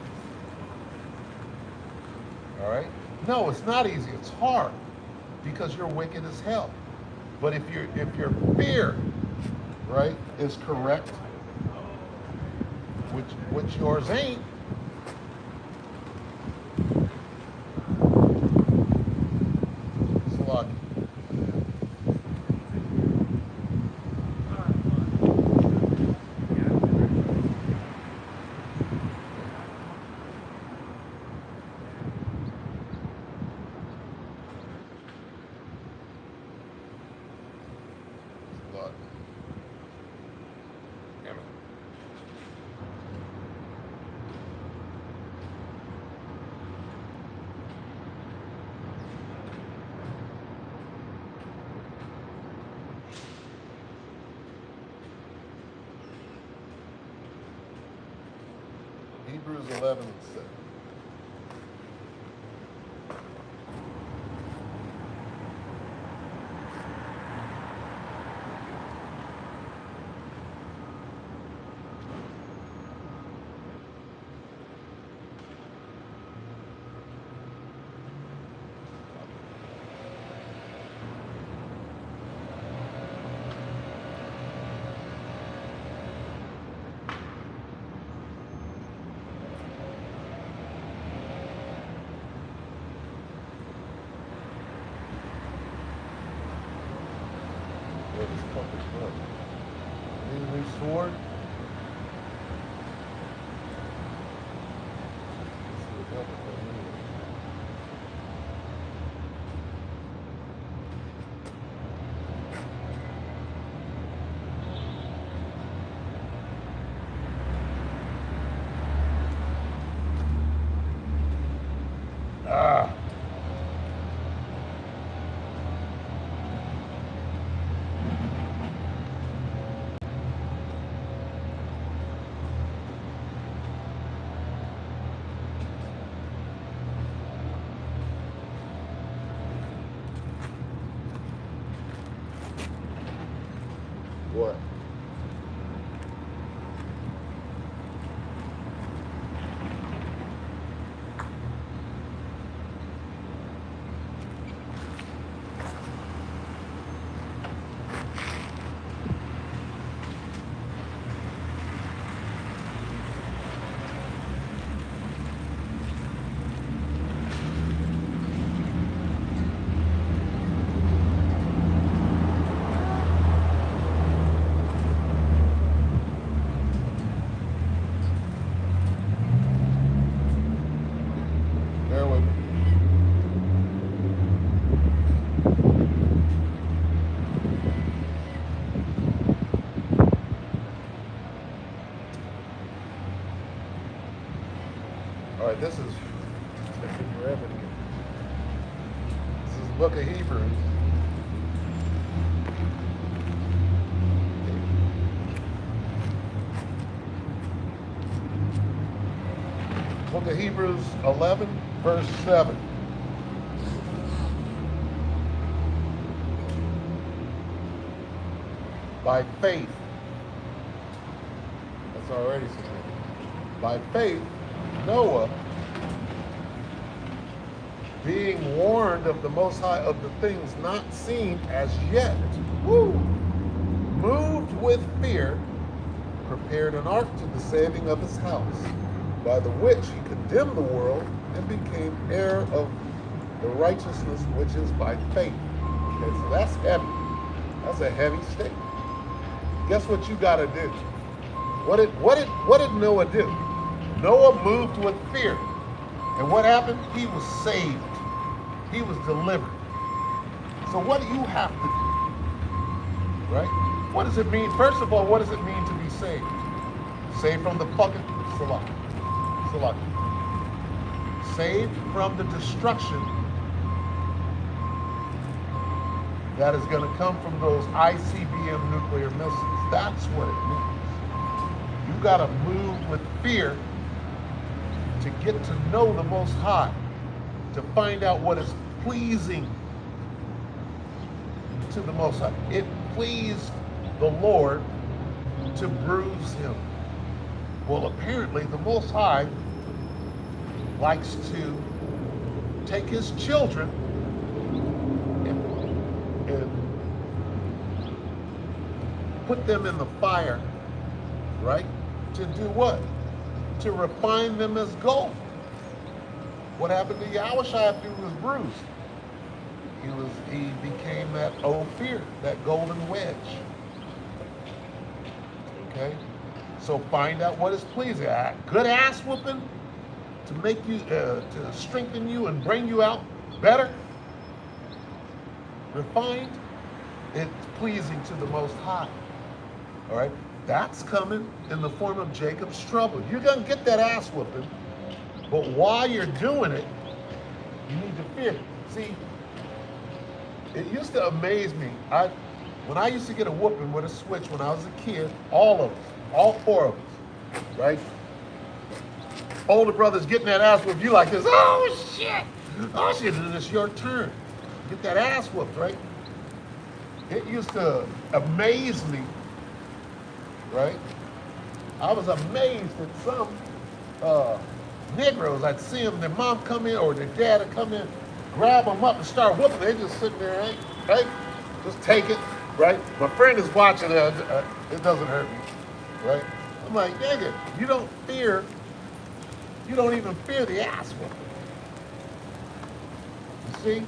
All right? No, it's not easy. It's hard because you're wicked as hell. But if your fear, right, is correct, which yours ain't, it's lucky. Hebrews 11 and 7. this fucking book. Need a new sword? Let's see what happened. Ah. What? Bear with me. All right, this is taking forever to get. This is the book of Hebrews. Book of Hebrews 11, verse 7. By faith, that's already significant. By faith, Noah, being warned of the Most High of the things not seen as yet, moved with fear, prepared an ark to the saving of his house, by the which he condemned the world and became heir of the righteousness which is by faith. Okay, so that's heavy. That's a heavy statement. Guess what you got to do? What did Noah do? Noah moved with fear, and what happened? He was saved. He was delivered. So what do you have to do? Right? What does it mean? First of all, what does it mean to be saved? Saved from the fucking Salaki. Saved from the destruction that is going to come from those ICBM nuclear missiles. That's what it means. You got to move with fear to get to know the Most High, to find out what is pleasing to the Most High. It pleased the Lord to bruise him. Well, apparently the Most High likes to take his children and put them in the fire, right? To do what? To refine them as gold. What happened to Yahushua after he was bruised? He became that Ophir, that golden wedge. Okay? So find out what is pleasing. A good ass whooping to make you, to strengthen you and bring you out better, refined, it's pleasing to the Most High. All right? That's coming in the form of Jacob's trouble. You're going to get that ass whooping, but while you're doing it, you need to fear. See, it used to amaze me. When I used to get a whooping with a switch when I was a kid, all of us, all four of us, right? Older brothers getting that ass whooped, you like this, oh shit, and it's your turn. Get that ass whooped, right? It used to amaze me, right? I was amazed at some Negroes. I'd see them, their mom come in or their dad would come in, grab them up and start whooping. They just sitting there, right? Just take it, right? My friend is watching it. It doesn't hurt me, right? I'm like, nigga, you don't even fear the ass whooping. You see?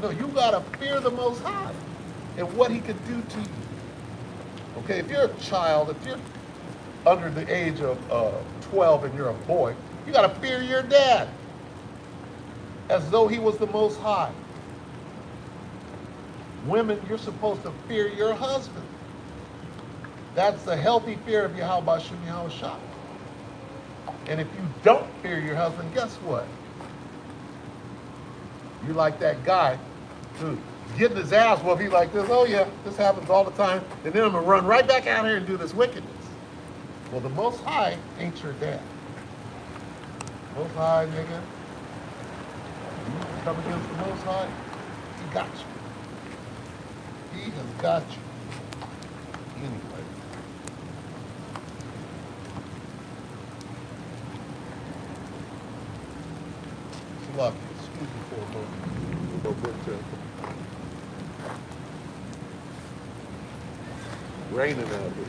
No, you gotta fear the Most High. and what he could do to you. Okay, if you're a child, if you're under the age of 12 and you're a boy, you got to fear your dad as though he was the Most High. Women, you're supposed to fear your husband. That's the healthy fear of Yahweh Shem Yahweh Shah. And if you don't fear your husband, guess what? You like that guy who getting his ass whooped. He like this, oh yeah, this happens all the time. And then I'm going to run right back out here and do this wickedness. Well, the Most High ain't your dad. Most High, nigga, you come against the Most High, he got you. He has got you. Anyway. Lucky. Excuse me for a moment. We'll go back to raining out here.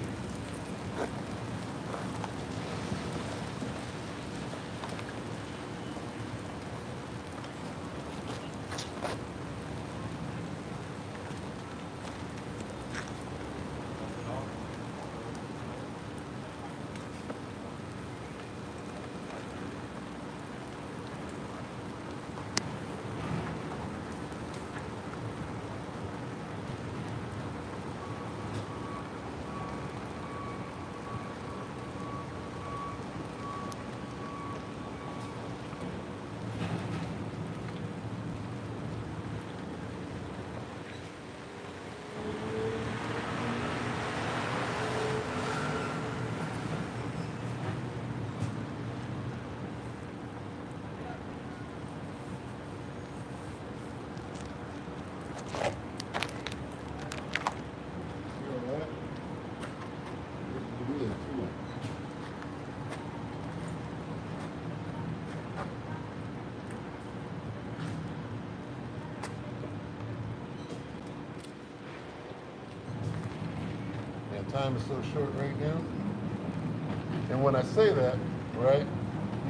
Time is so short right now. And when I say that, right,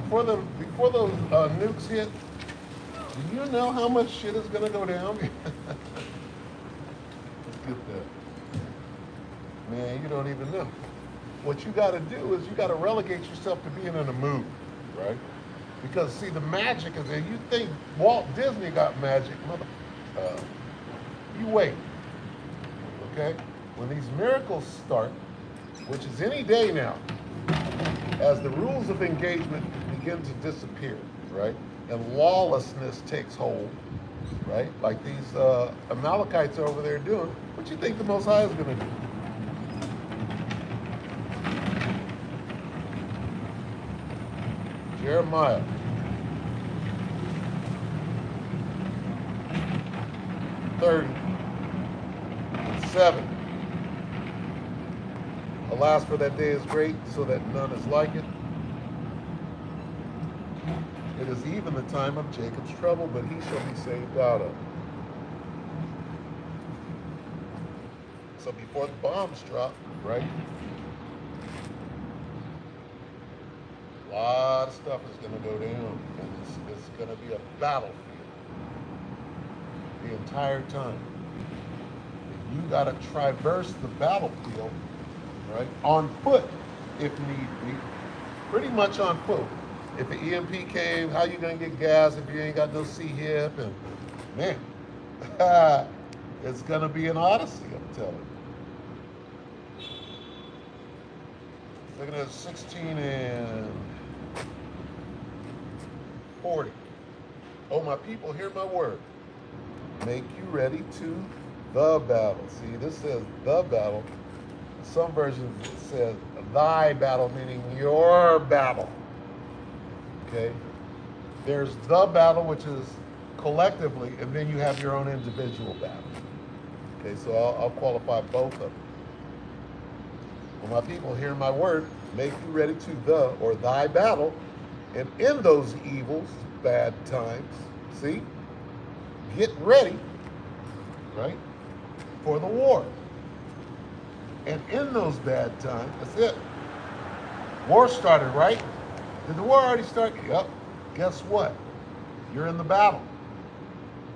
before those nukes hit, do you know how much shit is gonna go down? Let's get that. Man, you don't even know. What you gotta do is you gotta relegate yourself to being in a mood, right? Because see, the magic is there. You think Walt Disney got magic, you wait, okay? When these miracles start, which is any day now, as the rules of engagement begin to disappear, right, and lawlessness takes hold, right, like these Amalekites are over there doing, what you think the Most High is going to do? Jeremiah. Seven. Alas, for that day is great, so that none is like it. It is even the time of Jacob's trouble, but he shall be saved out of it. So before the bombs drop, right? A lot of stuff is going to go down, and it's going to be a battlefield the entire time. You got to traverse the battlefield, right, on foot, if need be, pretty much on foot. If the EMP came, how you gonna get gas if you ain't got no C-hip? And man, it's gonna be an odyssey, I'm telling you. Looking at 16 and 40. Oh, my people, hear my word. Make you ready to the battle. See, this says the battle. Some versions it says thy battle, meaning your battle. Okay? There's the battle, which is collectively, and then you have your own individual battle. Okay, so I'll qualify both of them. When my people hear my word, make you ready to the or thy battle, and in those evils, bad times, see, get ready, right, for the war. And in those bad times, that's it. War started, right? Did the war already start? Yep. Guess what? You're in the battle.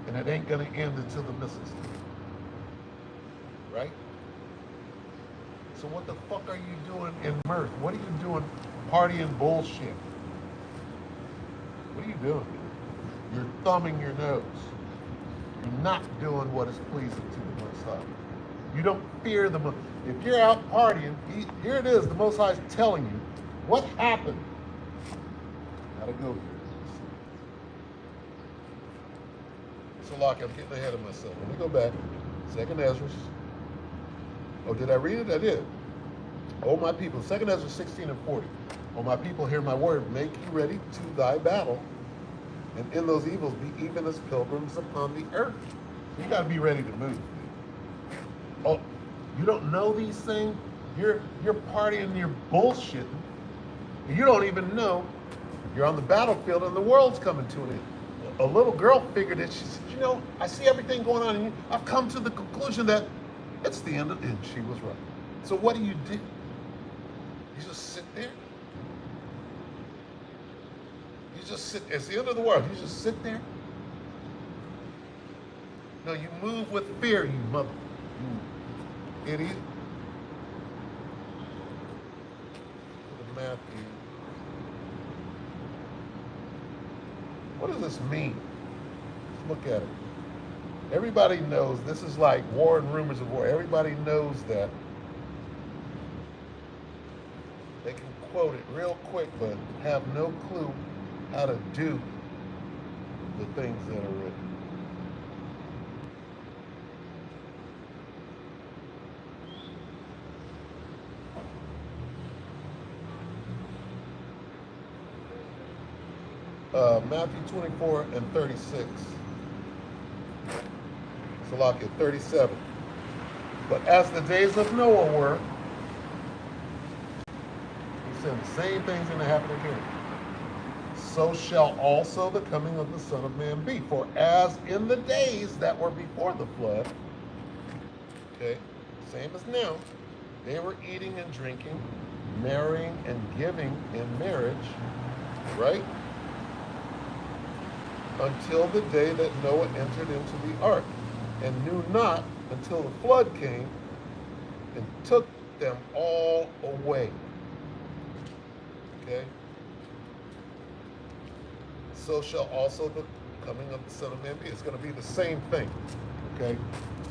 And it ain't going to end until the missiles. right? So what the fuck are you doing in mirth? What are you doing partying bullshit? What are you doing? You're thumbing your nose. You're not doing what is pleasing to the Most High. You don't fear the Most High. If you're out partying, here it is, the Most High is telling you what happened. Gotta go here. So, Locke, I'm getting ahead of myself. Let me go back. Second Ezra. Oh, did I read it? I did. Oh, my people. Second Ezra 16 and 40. Oh, my people, hear my word. Make you ready to thy battle. And in those evils, be even as pilgrims upon the earth. You got to be ready to move. Oh, you don't know these things? You're partying, you're bullshitting. You don't even know you're on the battlefield and the world's coming to an end. A little girl figured it. She said, you know, I see everything going on, and I've come to the conclusion that it's the end of it. And she was right. So what do? You just sit there? You just sit. It's the end of the world. You just sit there? No, you move with fear, you mother. You idiot. Matthew. What does this mean? Let's look at it. Everybody knows this is like war and rumors of war. Everybody knows that. They can quote it real quick, but have no clue how to do the things that are written. Matthew 24 and 36. Salakia 37. But as the days of Noah were, he said the same things going to happen again. So shall also the coming of the Son of Man be. For as in the days that were before the flood, okay, same as now, they were eating and drinking, marrying and giving in marriage, right? Until the day that Noah entered into the ark, and knew not until the flood came and took them all away. Okay? So shall also the coming of the Son of Man be. It's going to be the same thing. Okay?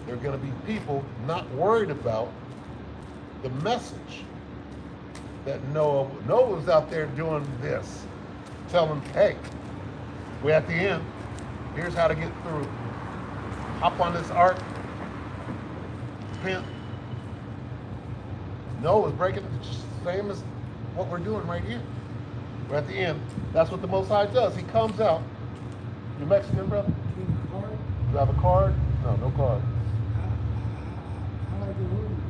There are going to be people not worried about the message that Noah was out there doing this, telling, hey, we're at the end. Here's how to get through. Hop on this ark. Repent. Noah's breaking it. It's the same as what we're doing right here. We're at the end. That's what the Most High does. He comes out. You Mexican, brother?
Do you have a card?
You have a card? No card.
I like the room.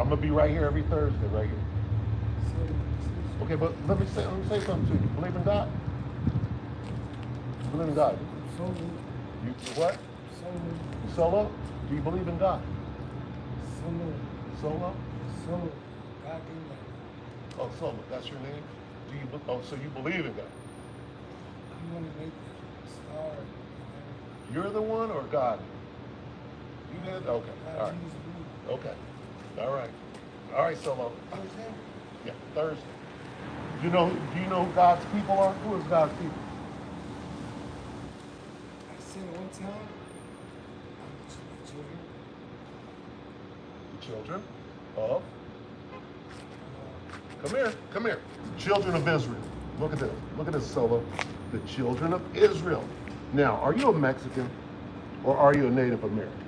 I'm gonna be right here every Thursday, right here. Okay, but let me say something to you. You believe in God? You believe in God?
Solo.
You what?
Solo.
You solo? Do you believe in God?
Solo.
Solo?
Solo. God gave me.
Oh, solo. That's your name? So you believe in God?
I'm gonna make the star.
You're the one or God? You did? Okay.
God
All right.
used me.
Okay. All right. All right, solo.
Thursday?
Yeah, Thursday. Do you know who God's people are? Who is God's people?
I said one time, I'm children.
The children of? Come here. Children of Israel. Look at this, solo. The children of Israel. Now, are you a Mexican or are you a Native American?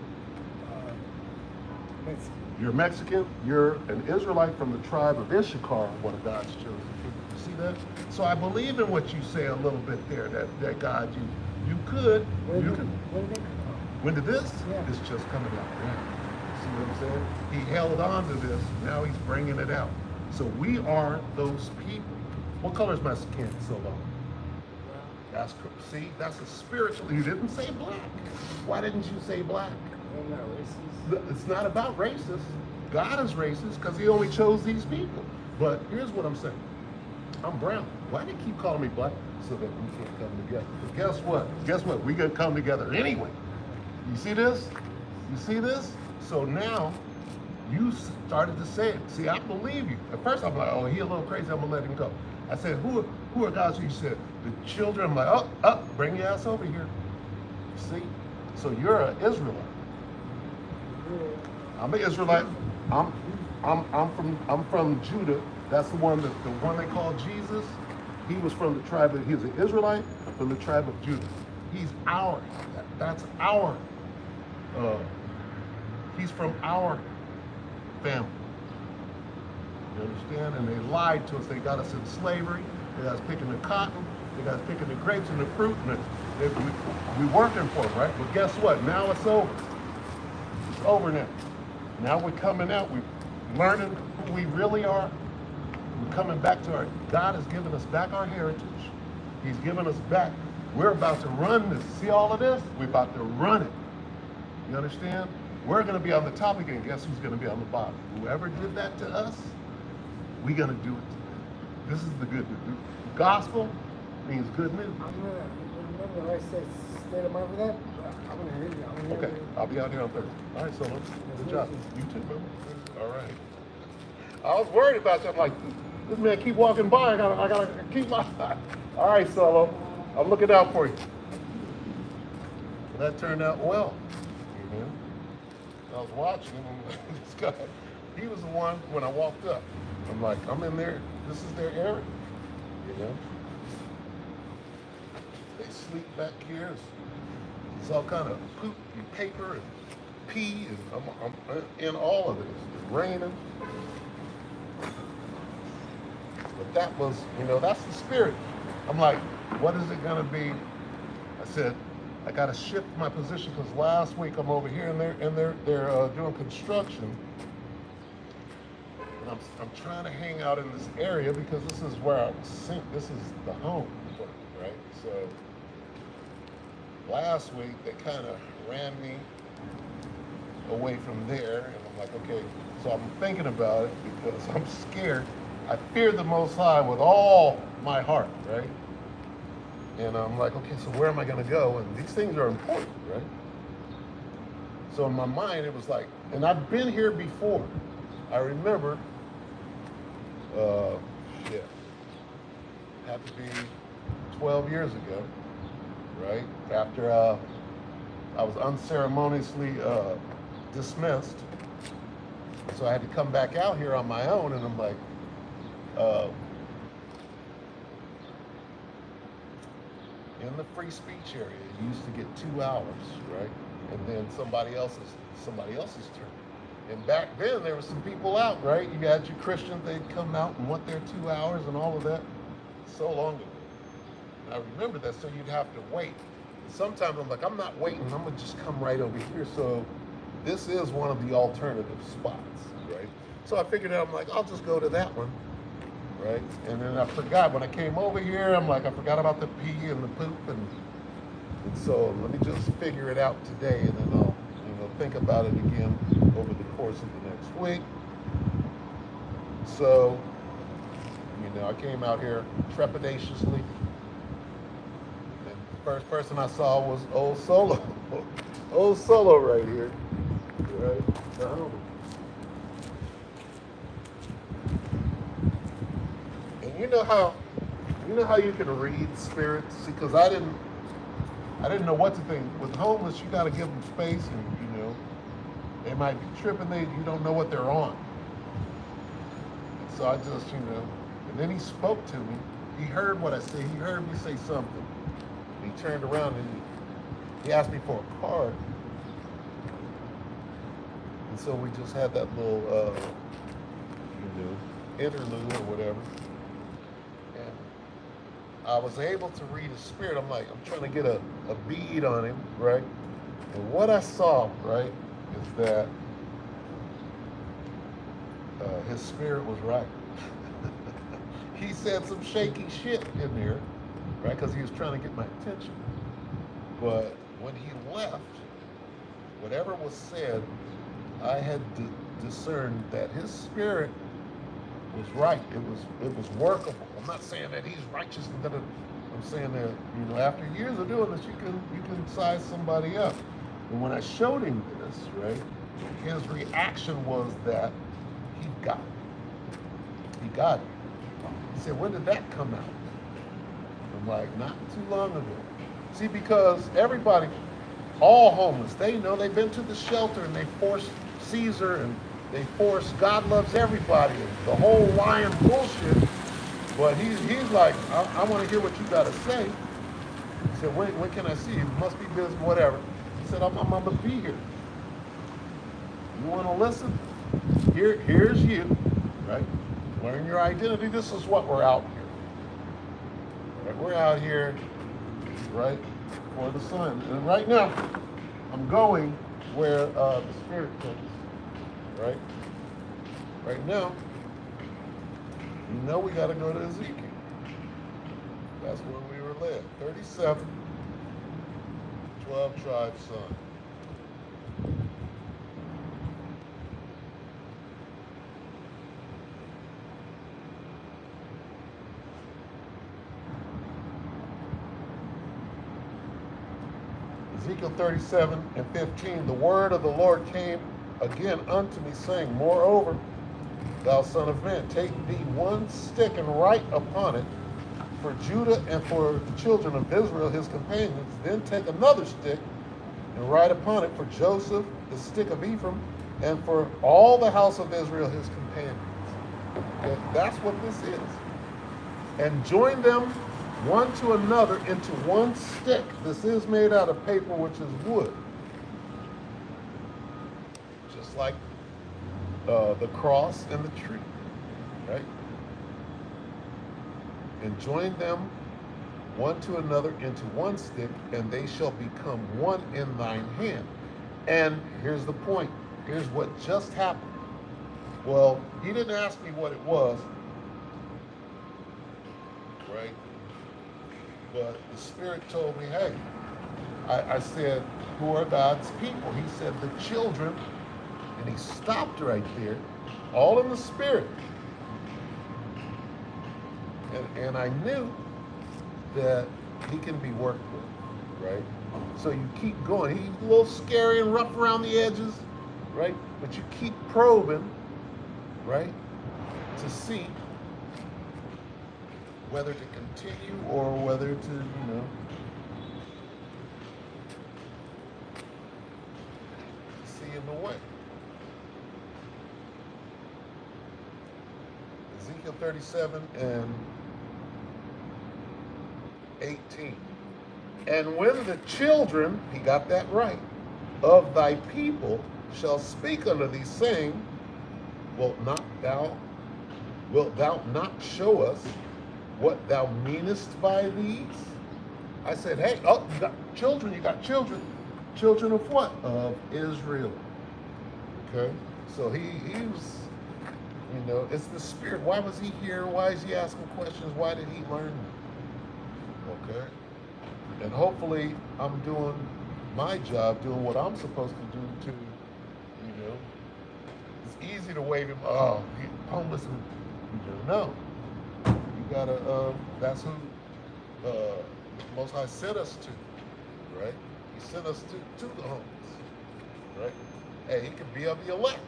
Mexican.
You're Mexican, you're an Israelite from the tribe of Issachar, one of God's chosen people. You see that? So I believe in what you say a little bit there, that God, you could.
When did it come out?
When did this?
Yeah.
It's just coming out now. See what I'm saying? He held on to this, now he's bringing it out. So we are those people. What color is my skin, Solo? That's a spiritual. You didn't say black. Why didn't you say black?
I'm not racist.
It's not about racist. God is racist because he only chose these people. But here's what I'm saying. I'm brown. Why do you keep calling me black? So that we can't come together. But guess what? Guess what? We gonna come together anyway. You see this? You see this? So now you started to say it. See, I believe you. At first, I'm like, oh, he a little crazy. I'm gonna let him go. I said, who are God's? You said the children. I'm like, oh, bring your ass over here. See, so you're an Israelite. I'm an Israelite. I'm from Judah. That's the one they call Jesus. He was from the tribe of, he was an Israelite from the tribe of Judah. He's our, that's our, he's from our family. You understand? And they lied to us. They got us in slavery. They got us picking the cotton. They got us picking the grapes and the fruit. And we working for them, right? But guess what? Now it's over. It's over now. Now we're coming out. We're learning who we really are. We're coming back to our, God has given us back our heritage. He's given us back. We're about to run this. See all of this? We're about to run it. You understand? We're going to be on the top again. Guess who's going to be on the bottom? Whoever did that to us, we're going to do it to them. This is the good news. The gospel means good news.
Remember I said state of mind for that? I'm going to hear you.
Okay, I'll be out here on Thursday. All right, Solo. Good job. You too, brother. All right. I was worried about that. I'm like, this man keep walking by. I gotta keep my eye. All right, Solo. I'm looking out for you. That turned out well. You know? I was watching him. This guy, he was the one when I walked up. I'm like, I'm in there. This is their area. You know? They sleep back here. It's all kind of poop and paper and pee, and I'm in all of this. It's raining. But that was, you know, that's the spirit. I'm like, what is it gonna be? I said, I gotta shift my position because last week I'm over here and they're doing construction. And I'm trying to hang out in this area because this is where I sink. This is the home, right? So last week they kind of ran me away from there, and I'm like, okay. So I'm thinking about it because I'm scared. I fear the Most High with all my heart, right? And I'm like, okay, so where am I going to go? And these things are important, right? So in my mind, it was like, and I've been here before. I remember, had to be 12 years ago, right? After I was unceremoniously dismissed. So I had to come back out here on my own, and I'm like, in the free speech area, you used to get 2 hours, right? And then somebody else's turn. And back then, there were some people out, right? You had your Christians, they'd come out and want their 2 hours and all of that. So long ago. And I remember that, so you'd have to wait. And sometimes I'm like, I'm not waiting, I'm gonna just come right over here. So this is one of the alternative spots, right? So I figured out, I'm like, I'll just go to that one, right? And then I forgot, when I came over here, I'm like, I forgot about the pee and the poop, and so let me just figure it out today, and then I'll, think about it again over the course of the next week. So, I came out here trepidatiously, and the first person I saw was old Solo. Old Solo right here, right? And you know how you can read spirits? See, because I didn't know what to think. With homeless, you got to give them space, and they might be tripping. You don't know what they're on. And so I just, and then he spoke to me. He heard what I said. He heard me say something. And he turned around and he asked me for a card. And so we just had that little, interlude or whatever. And I was able to read his spirit. I'm like, I'm trying to get a bead on him, right? And what I saw, right, is that his spirit was right. He said some shaky shit in there, right, because he was trying to get my attention. But when he left, whatever was said, I had discerned that his spirit was right. It was workable. I'm not saying that he's righteous. I'm saying that after years of doing this, you can size somebody up. And when I showed him this, right, his reaction was that he got it. He got it. He said, when did that come out? I'm like, not too long ago. See, because everybody, all homeless, they know they've been to the shelter and they forced Caesar and they forced God loves everybody and the whole lying bullshit. But he's like, I want to hear what you got to say. He said, when can I see you? Must be busy, whatever. He said, I'm going to be here. You want to listen? Here's you, right? Learn your identity. This is what we're out here. Right? We're out here, right, for the Son. And right now, I'm going where the Spirit goes, right? Right now, you know we got to go to Ezekiel. That's where we were led. 37, 12 tribes son. Ezekiel 37 and 15, the word of the Lord came again unto me, saying, moreover, thou son of man, take thee one stick and write upon it for Judah and for the children of Israel, his companions. Then take another stick and write upon it for Joseph, the stick of Ephraim, and for all the house of Israel, his companions. Okay, that's what this is. And join them one to another into one stick. This is made out of paper, which is wood. Just like the cross and the tree, right? And join them one to another into one stick, and they shall become one in thine hand. And here's the point. Here's what just happened. Well, he didn't ask me what it was, right? But the Spirit told me, hey, I said, who are God's people? He said, the children. And he stopped right there, all in the Spirit. And I knew that he can be worked with, right? So you keep going. He's a little scary and rough around the edges, right? But you keep probing, right? To see whether to continue or whether to, see him away. Ezekiel 37 and 18. And when the children, he got that right, of thy people shall speak unto thee, saying, wilt thou not show us what thou meanest by these? I said, hey, oh, you got children, Children of what? Of Israel. Okay? So he was, it's the Spirit. Why was he here? Why is he asking questions? Why did he learn? Okay? And hopefully I'm doing my job, doing what I'm supposed to do to, it's easy to wave him, oh, he's homeless. No. You gotta, that's who Most High sent us to, right? He sent us to the homeless, right? Hey, he could be of the elect.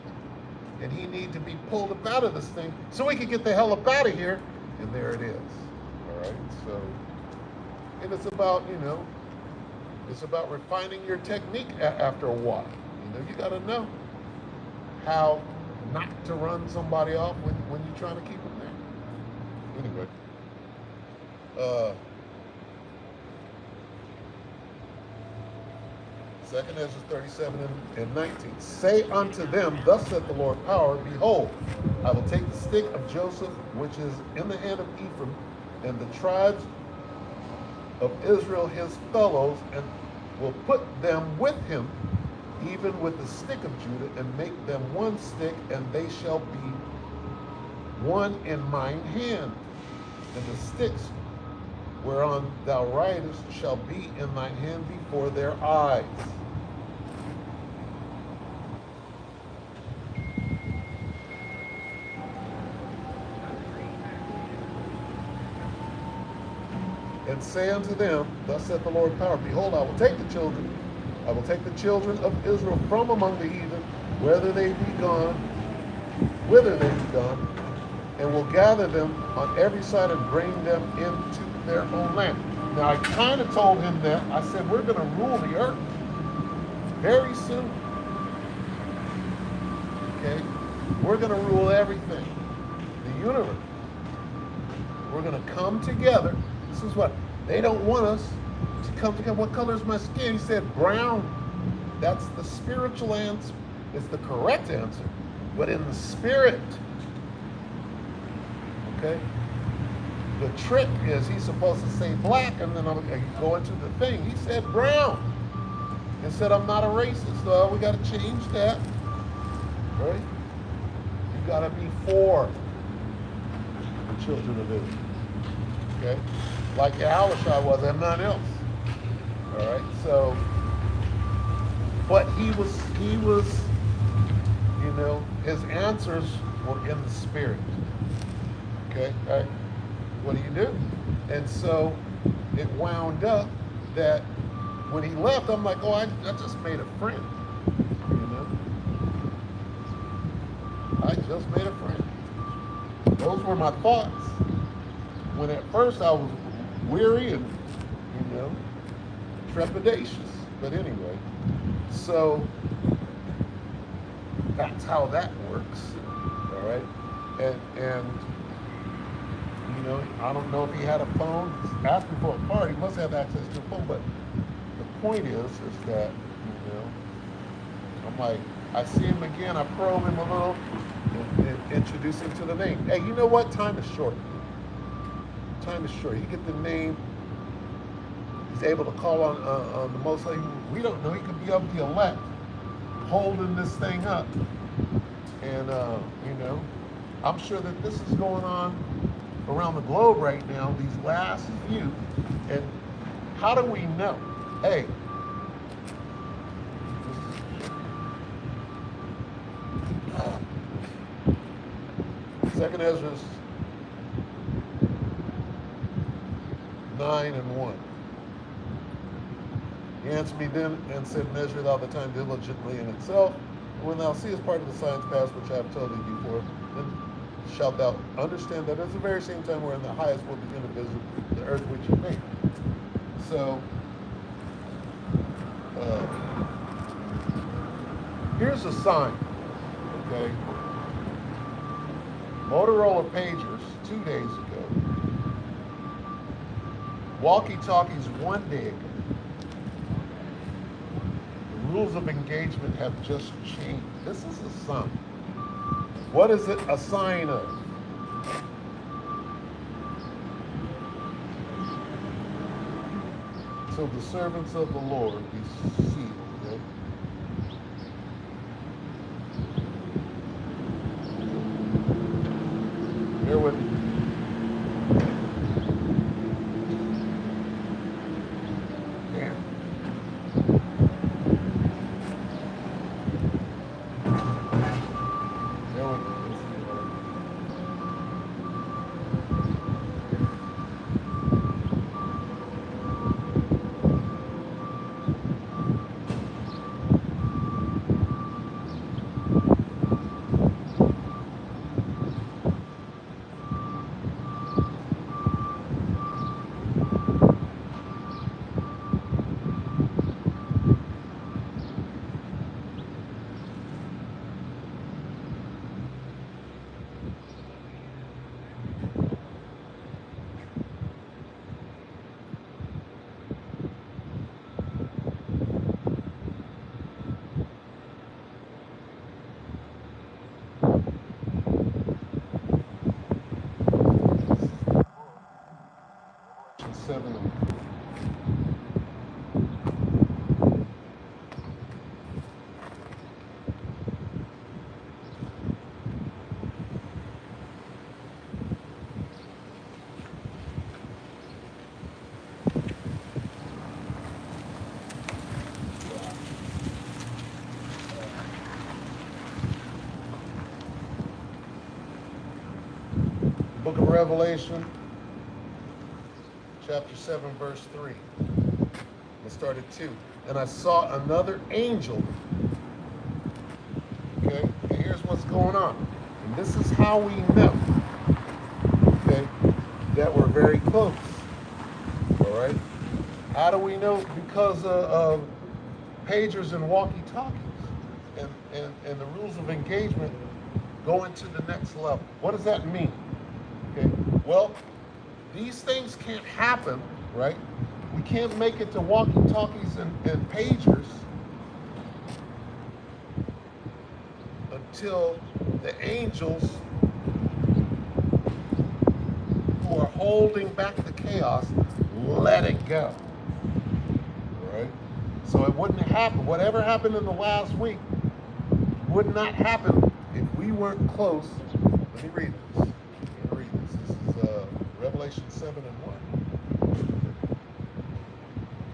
And he need to be pulled up out of this thing so we can get the hell up out of here. And there it is. All right. So, and it's about, it's about refining your technique after a while. You got to know how not to run somebody off when you're trying to keep them there. Anyway. Second Ezra 37 and 19. Say unto them, thus saith the Lord power, behold, I will take the stick of Joseph, which is in the hand of Ephraim, and the tribes of Israel his fellows, and will put them with him, even with the stick of Judah, and make them one stick, and they shall be one in mine hand. And the sticks whereon thou writest shall be in thine hand before their eyes. And say unto them, thus saith the Lord power, behold, I will take the children of Israel from among the heathen, whether they be gone, whither they be gone, and will gather them on every side and bring them into their own land. Now I kind of told him that. I said, we're going to rule the earth very soon. Okay? We're going to rule everything, the universe. We're going to come together. This is what they don't want us to come together. What color is my skin? He said brown. That's the spiritual answer. It's the correct answer, but in the spirit. Okay? The trick is he's supposed to say black, and then I'm go into the thing. He said brown. He said I'm not a racist. So we got to change that. Right? You got to be for the children of Israel. Okay? Like Yahushua was and none else. All right? So, but he was, you know, his answers were in the spirit. Okay? All right? What do? And so it wound up that when he left, I'm like, oh, I just made a friend. You know? I just made a friend. Those were my thoughts. When at first I was weary and, you know, trepidatious. But anyway, so that's how that works. All right? And you know, I don't know if he had a phone. He's asking for a card. He must have access to a phone. But the point is that, you know, I'm like, I see him again. I probe him a little and introduce him to the name. Hey, you know what? Time is short. Time is short. You get the name. He's able to call on the Most High. We don't know. He could be of the elect, holding this thing up. And, you know, I'm sure that this is going on around the globe right now, these last few. And how do we know? Hey, Second Ezra 9:1. He answered me then and said, measure thou the time diligently in itself. And when thou seest part of the signs past which I have told thee before, then shalt thou understand that at the very same time wherein the highest will begin to visit the earth which he made. So, here's a sign, okay? Motorola pagers 2 days ago. Walkie-talkies 1 day ago. The rules of engagement have just changed. This is a sign. What is it a sign of? So the servants of the Lord be sealed. Okay? Bear with me. Book of Revelation, chapter 7, verse 3. Let's start at 2. And I saw another angel going on. And this is how we know, okay, that we're very close. All right? How do we know? Because of pagers and walkie-talkies and the rules of engagement going to the next level. What does that mean? Okay, well, these things can't happen, right? We can't make it to walkie-talkies and pagers until the angels who are holding back the chaos let it go. All right? So it wouldn't happen. Whatever happened in the last week would not happen if we weren't close. Let me read this. This is Revelation 7 and 1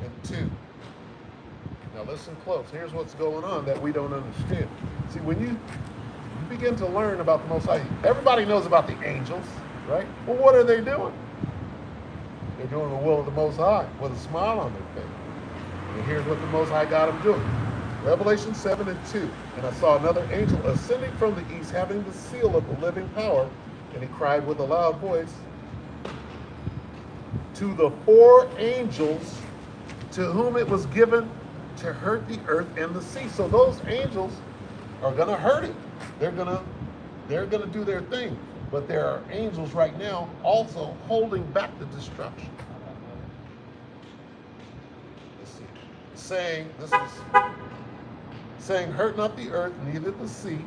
and 2. Now listen close. Here's what's going on that we don't understand. See, when you begin to learn about the Most High, everybody knows about the angels, right? Well, what are they doing? They're doing the will of the Most High with a smile on their face. And here's what the Most High got them doing. Revelation 7 and 2. And I saw another angel ascending from the east, having the seal of the living power. And he cried with a loud voice to the four angels to whom it was given to hurt the earth and the sea. So those angels are going to hurt it. They're going to do their thing. But there are angels right now also holding back the destruction. Let's see. Saying, hurt not the earth, neither the sea,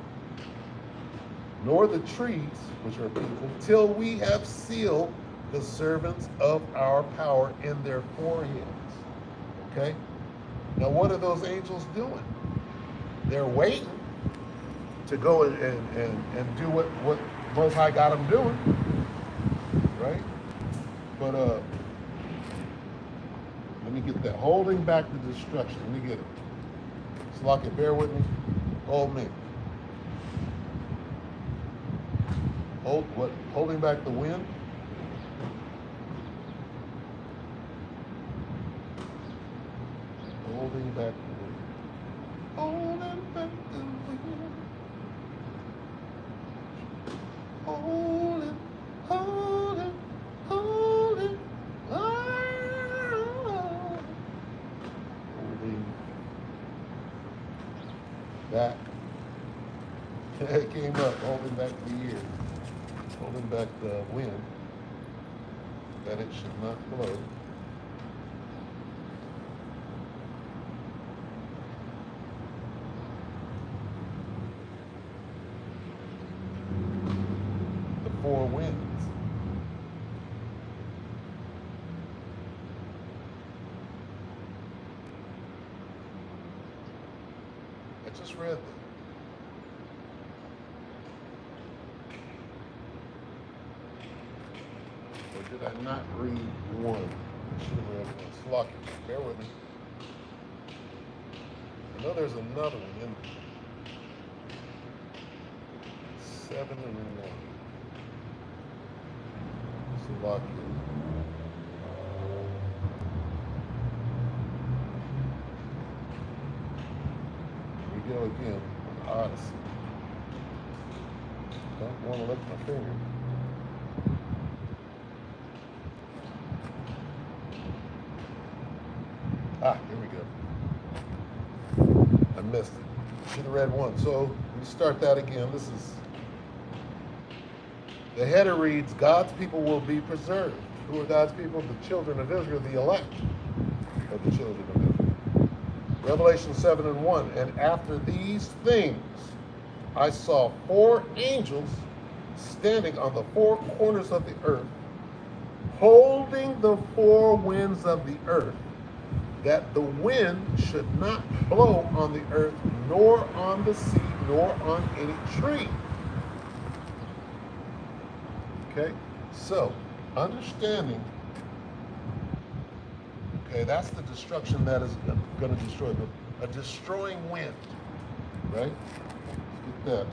nor the trees, which are people, till we have sealed the servants of our power in their foreheads. Okay? Now what are those angels doing? They're waiting to go and do what Most High got them doing. Right? But let me get that. Holding back the destruction. Let me get it. Slocket, bear with me. Hold me. Holding back the wind? Holding back the wind. Holding back the wind. Holding. Holding back. It came up, holding back the year, holding back the wind, that it should not blow. The four winds. I just read that. Or did I not read one? I should have read one. Slocky, bear with me. I know there's another one in there. 7 and 1. Slocky. Here we go again on Odyssey. Don't want to lift my finger. Here we go. I missed it. Should have read one. So we start that again. This is, the header reads, God's people will be preserved. Who are God's people? The children of Israel, the elect of the children of Israel. Revelation 7 and 1. And after these things, I saw 4 angels standing on the 4 corners of the earth, holding the 4 winds of the earth, that the wind should not blow on the earth, nor on the sea, nor on any tree. Okay? So, understanding, okay, that's the destruction that is going to destroy, a destroying wind, right? Let's get that.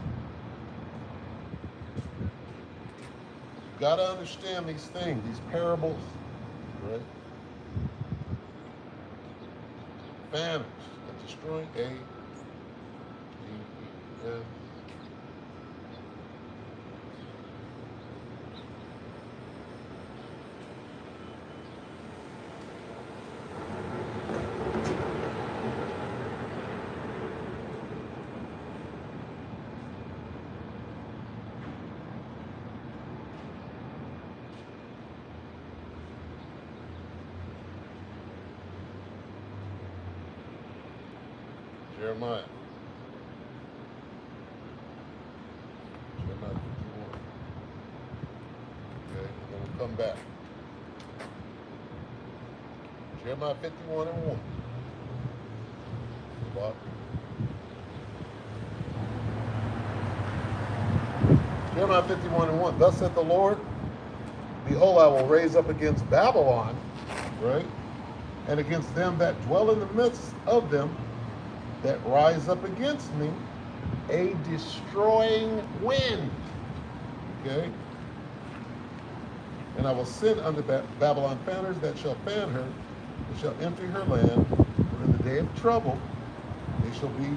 You've got to understand these things, these parables, right? Famished, a destroying, A-D-E-S, Jeremiah. Jeremiah 51. Okay, and then we'll come back. Jeremiah 51 and 1. What? Jeremiah 51 and 1. Thus saith the Lord, behold, I will raise up against Babylon, right? And against them that dwell in the midst of them, that rise up against me, a destroying wind. Okay? And I will send unto Babylon fanners that shall fan her, and shall empty her land, and in the day of trouble they shall be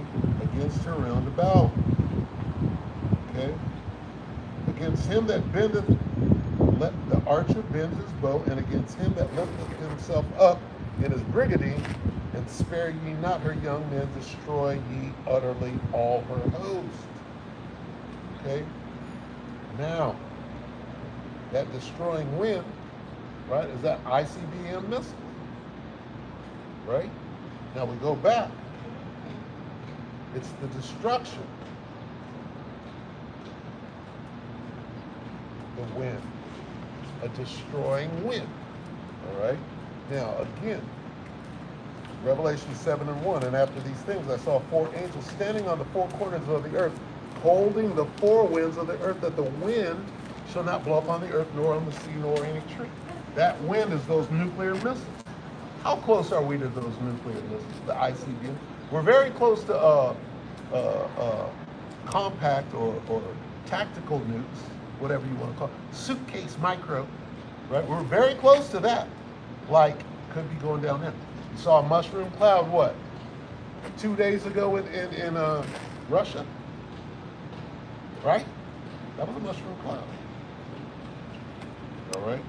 against her round about. Okay? Against him that bendeth, let the archer bend his bow, and against him that lifteth himself up in his brigandine, and spare ye not her young men, destroy ye utterly all her host. Okay? Now, that destroying wind, right, is that ICBM missile. Right? Now we go back. It's the destruction. The wind. A destroying wind. All right? Now, again, Revelation 7 and 1, and after these things I saw four angels standing on the four corners of the earth, holding the four winds of the earth, that the wind shall not blow upon the earth, nor on the sea, nor any tree. That wind is those nuclear missiles. How close are we to those nuclear missiles, the ICBM? We're very close to compact or tactical nukes, whatever you want to call it, suitcase micro, right? We're very close to that. Like, could be going down there. You saw a mushroom cloud, what? 2 days ago in Russia, right? That was a mushroom cloud. All right?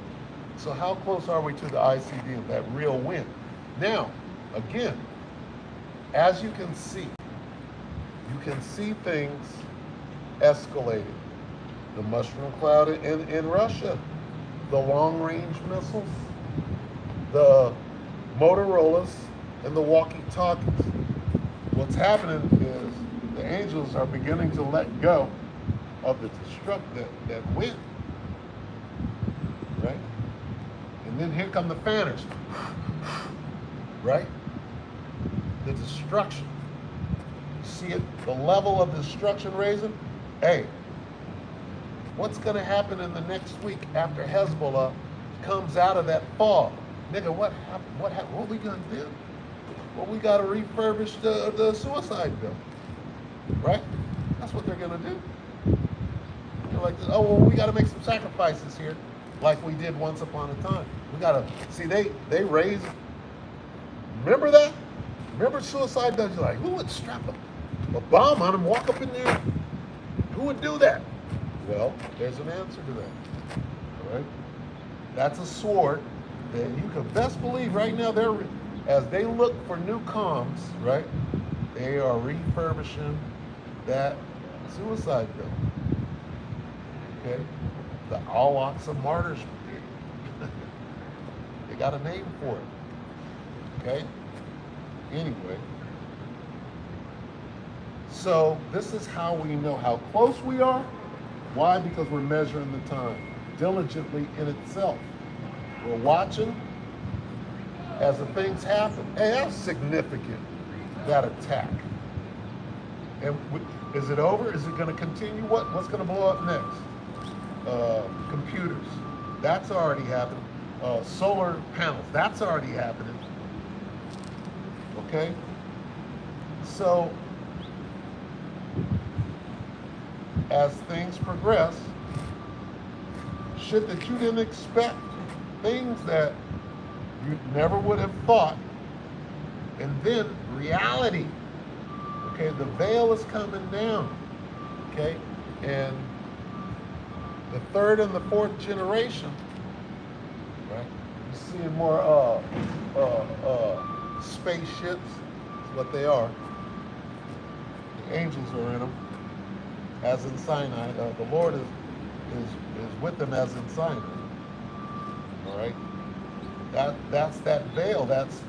So how close are we to the ICBM, that real wind? Now, again, as you can see things escalating. The mushroom cloud in Russia, the long-range missiles, the Motorola's, and the walkie-talkies. What's happening is the angels are beginning to let go of the that wind, right? And then here come the fanners, right? The destruction. You see it, the level of destruction raising? Hey, what's going to happen in the next week after Hezbollah comes out of that fog? Nigga, what happened? What are we going to do? Well, we got to refurbish the suicide bill, right? That's what they're going to do. They're like, oh, well, we got to make some sacrifices here, like we did once upon a time. We got to, see, they raised, remember that? Remember suicide bill? You're like, who would strap a bomb on him, walk up in there? Who would do that? Well, there's an answer to that, all right? That's a sword that you can best believe right now, as they look for new comms, right? They are refurbishing that suicide bill. Okay? The Al-Aqsa Martyrs Brigade. They got a name for it. Okay? Anyway. So this is how we know how close we are. Why? Because we're measuring the time diligently in itself. We're watching as the things happen. Hey, that's significant, that attack. And is it over? Is it going to continue? What's going to blow up next? Computers. That's already happening. Solar panels. That's already happening. Okay? So, as things progress, shit that you didn't expect, things that you never would have thought, and then reality, okay, the veil is coming down, okay, and the third and the fourth generation, right, you're seeing more spaceships, is what they are. The angels are in them, as in Sinai. The Lord is with them as in Sinai. All right, that's that veil. That's,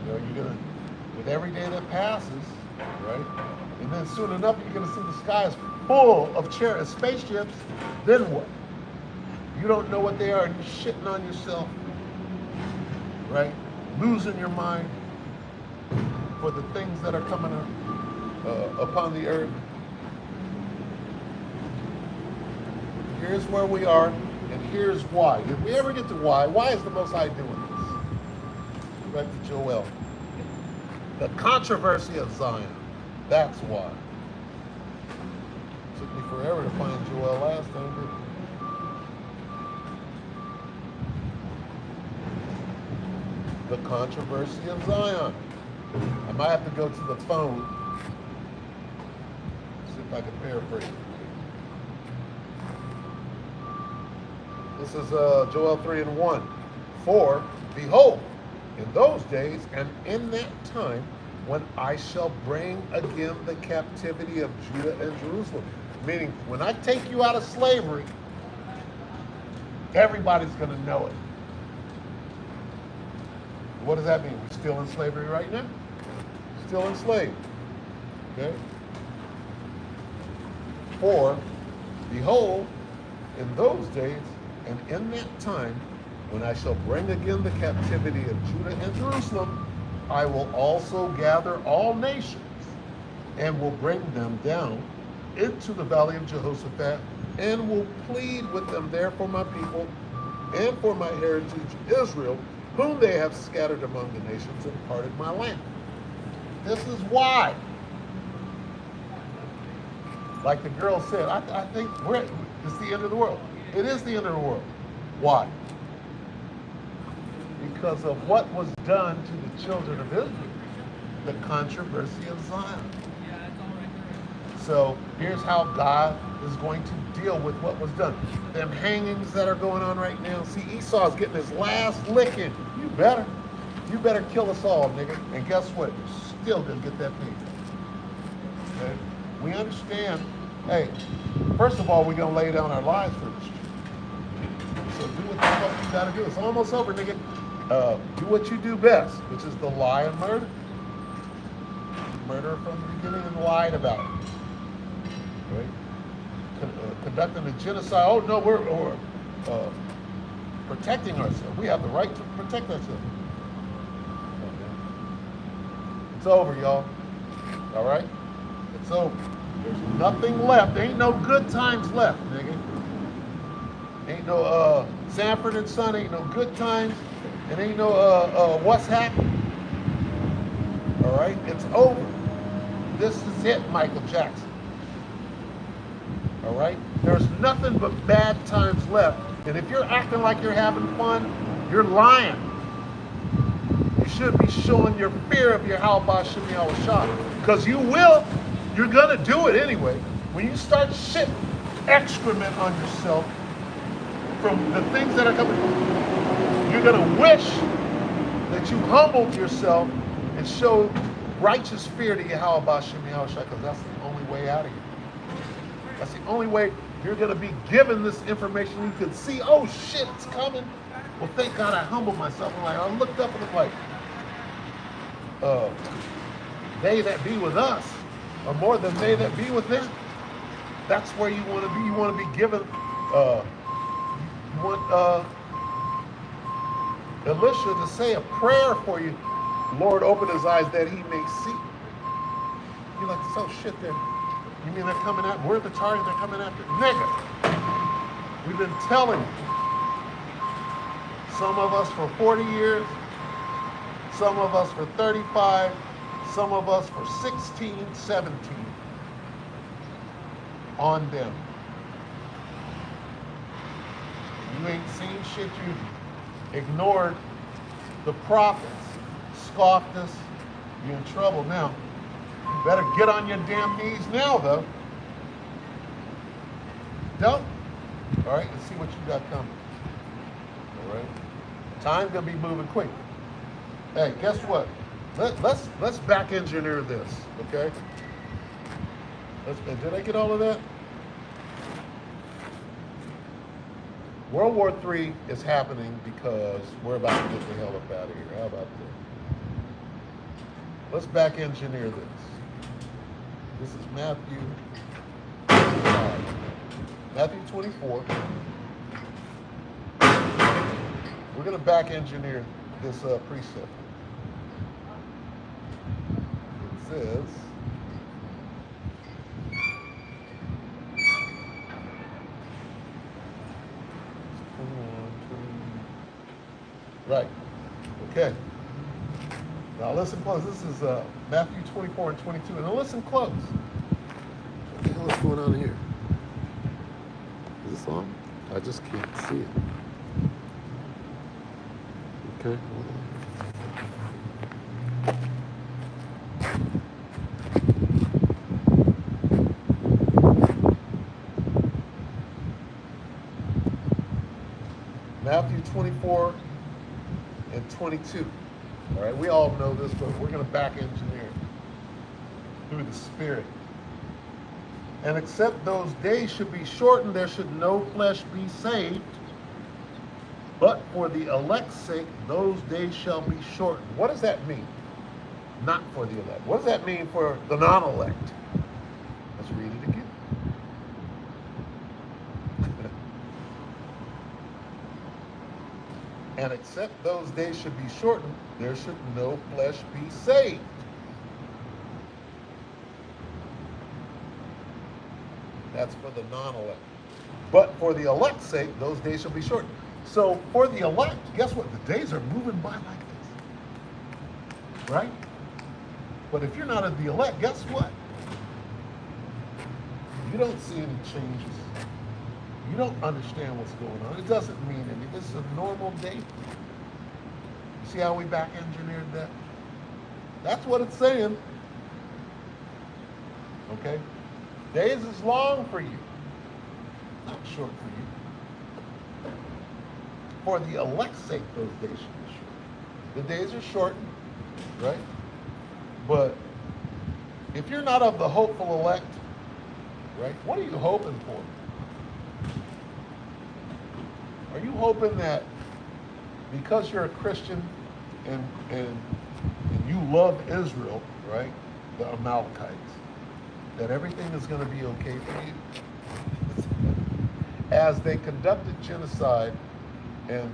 you're gonna with every day that passes, right? And then soon enough, you're going to see the skies full of spaceships. Then what? You don't know what they are, and you're shitting on yourself, right? Losing your mind for the things that are coming upon the earth. Here's where we are, and here's why. If we ever get to why is the Most High doing this? Go back to Joel. The controversy of Zion. That's why. Took me forever to find Joel last time, didn't it? The controversy of Zion. I might have to go to the phone. See if I can paraphrase. This is Joel 3:1. For, behold, in those days and in that time, when I shall bring again the captivity of Judah and Jerusalem. Meaning, when I take you out of slavery, everybody's going to know it. What does that mean? We're still in slavery right now? Still enslaved. Okay? For, behold, in those days and in that time, when I shall bring again the captivity of Judah and Jerusalem, I will also gather all nations and will bring them down into the valley of Jehoshaphat and will plead with them there for my people and for my heritage Israel, whom they have scattered among the nations and parted my land. This is why. Like the girl said, I think it's the end of the world. It is the end of the world. Why? Because of what was done to the children of Israel, the controversy of Zion. So here's how God is going to deal with what was done. Them hangings that are going on right now. See, Esau's getting his last licking. You better kill us all, nigga. And guess what? You're still gonna get that payment. Okay? We understand. Hey, first of all, we're gonna lay down our lives for this. So do what the fuck you gotta do. It's almost over, nigga. Do what you do best, which is the lie and murder. Murder from the beginning and lied about it. Right? Conducting a genocide. Oh no, we're protecting ourselves. We have the right to protect ourselves. Okay. It's over, y'all. All right? It's over. There's nothing left. There ain't no good times left, nigga. Ain't no Sanford and Son. Ain't no good times. It ain't no what's happening. All right? It's over. This is it, Michael Jackson. All right? There's nothing but bad times left. And if you're acting like you're having fun, you're lying. You should be showing your fear of your Halbah Shemi Awashah. Because you will. You're going to do it anyway. When you start shitting excrement on yourself from the things that are coming, you're going to wish that you humbled yourself and showed righteous fear to your Halbah Shemi Awashah, because that's the only way out of here. That's the only way you're going to be given this information. You can see, oh shit, it's coming. Well, thank God I humbled myself. I looked up and I'm like, they that be with us are more than they that be with them. That's where you want to be. You want to be given, you want Elisha to say a prayer for you. Lord, open his eyes that he may see. You're like, oh shit, you mean they're coming at, we're the target, they're coming after, nigga. We've been telling you. Some of us for 40 years, some of us for 35, some of us for 16, 17. On them. You ain't seen shit, you ignored the prophets, scoffed us, you're in trouble now. You better get on your damn knees now, though. Don't. All right, let's see what you got coming. All right. Time gonna be moving quick. Hey, guess what? Let's back engineer this, okay? Did I get all of that? World War III is happening because we're about to get the hell up out of here. How about that? Let's back engineer this. This is Matthew 25. Matthew 24. We're going to back engineer this precept. It says, right. Okay. Now listen close. This is Matthew 24 and 22. And now listen close. What the hell is going on here? Is this on? I just can't see it. Okay. Hold on. Matthew 24 and 22. All right, we all know this, but we're going to back engineer it through the Spirit. And except those days should be shortened, there should no flesh be saved. But for the elect's sake, those days shall be shortened. What does that mean? Not for the elect. What does that mean for the non-elect? Let's read it again. And except those days should be shortened, there should no flesh be saved. That's for the non-elect. But for the elect's sake, those days shall be shortened. So for the elect, guess what? The days are moving by like this. Right? But if you're not of the elect, guess what? You don't see any changes. You don't understand what's going on. It doesn't mean anything. It's a normal day. You see how we back engineered that? That's what it's saying. Okay? Days is long for you, not short for you. For the elect's sake, those days should be short. The days are shortened, right? But if you're not of the hopeful elect, right, what are you hoping for? Are you hoping that because you're a Christian and you love Israel, right, the Amalekites, that everything is going to be okay for you? As they conducted genocide and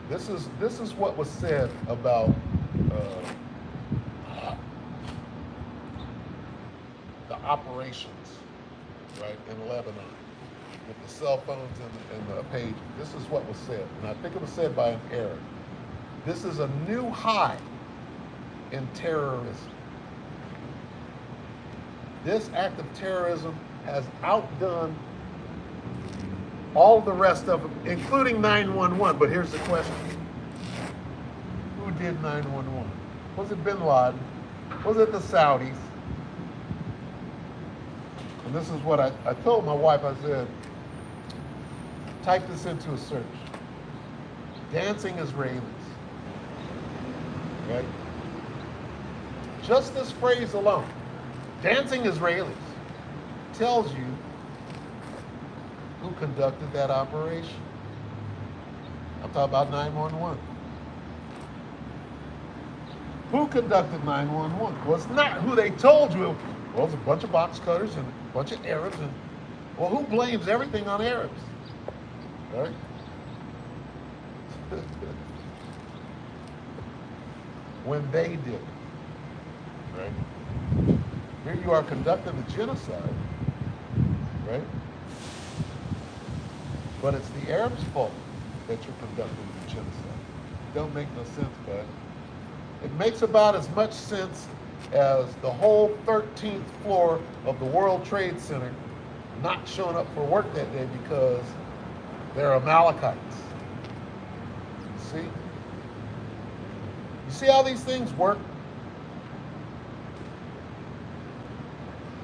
this is what was said about the operations, right, in Lebanon with the cell phones and the page. This is what was said, and I think it was said by an Arab. This is a new high in terrorism. This act of terrorism has outdone all the rest of them, including 9/11. But here's the question. Who did 9/11? Was it bin Laden? Was it the Saudis? And this is what I told my wife. I said, type this into a search. Dancing Israelis. Right? Just this phrase alone, dancing Israelis, tells you who conducted that operation. I'm talking about 9/11. Who conducted 9/11? Well, it's not who they told you. Well, it's a bunch of box cutters and a bunch of Arabs. And well, who blames everything on Arabs? Right? When they did it, right? Here you are conducting a genocide, right? But it's the Arabs' fault that you're conducting the genocide. Don't make no sense, bud. It makes about as much sense as the whole 13th floor of the World Trade Center not showing up for work that day because they're Amalekites. See? You see how these things work?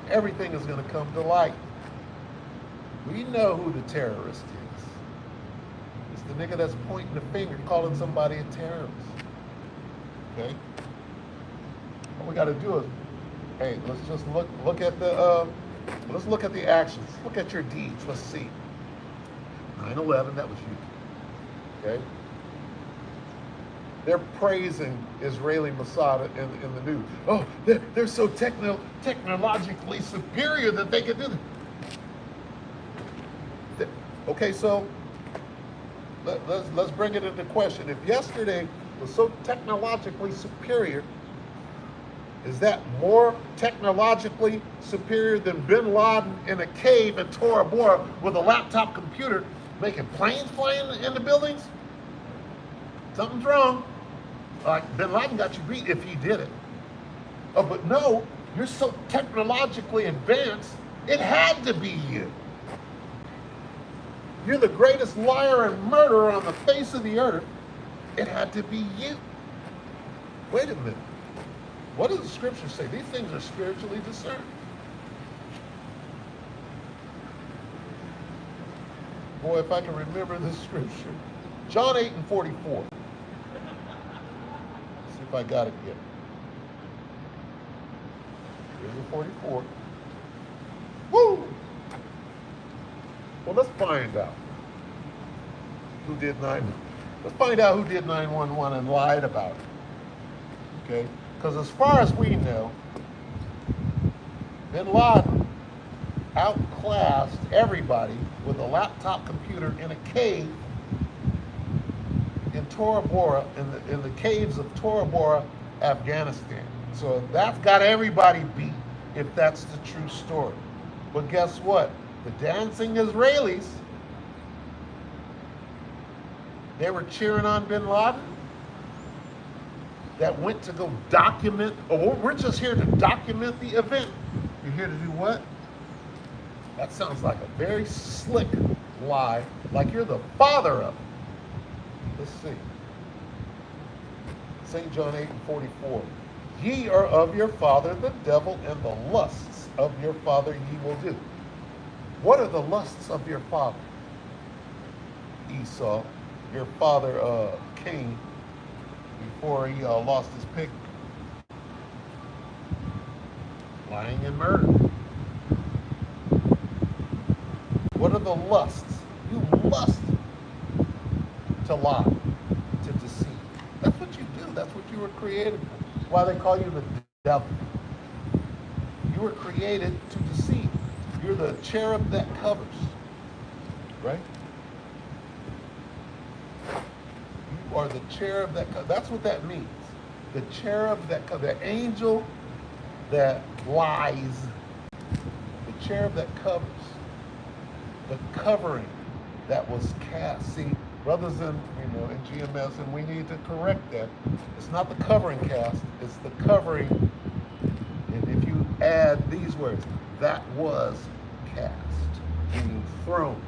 Everything is going to come to light. We know who the terrorist is. It's the nigga that's pointing the finger, calling somebody a terrorist. Okay? All we got to do is, hey, let's just look at the let's look at the actions. Look at your deeds. Let's see. 9/11, that was you. Okay? They're praising Israeli Mossad in the news. Oh, they're so technologically superior that they can do that. Okay, so let's bring it into question. If yesterday was so technologically superior, is that more technologically superior than bin Laden in a cave in Tora Bora with a laptop computer making planes flying in the buildings? Something's wrong. Bin Laden got you beat if he did it. Oh, but no, you're so technologically advanced, it had to be you. You're the greatest liar and murderer on the face of the earth. It had to be you. Wait a minute. What does the scripture say? These things are spiritually discerned. Boy, if I can remember this scripture. John 8:44. See if I got it yet. Here's the 44. Woo! Well, let's find out who did 9. Let's find out who did 911 and lied about it. Okay? Because as far as we know, bin Laden outclassed everybody with a laptop computer in a cave in Tora Bora, in the caves of Tora Bora, Afghanistan. So that's got everybody beat, if that's the true story. But guess what? The dancing Israelis, they were cheering on bin Laden, that went to go document, we're just here to document the event. You're here to do what? That sounds like a very slick lie, like you're the father of it. Let's see. St. John 8:44. Ye are of your father the devil, and the lusts of your father ye will do. What are the lusts of your father? Esau. Your father, Cain, before he lost his pig. Lying and murder. What are the lusts? You lust to lie, to deceive. That's what you do. That's what you were created for. That's why they call you the devil. You were created to deceive. You're the cherub that covers. Right? You are the cherub that covers. That's what that means. The cherub that covers. The angel that lies. The cherub that covers. The covering that was cast. See, brothers in GMS, and we need to correct that. It's not the covering cast, it's the covering. And if you add these words, that was cast, meaning thrown.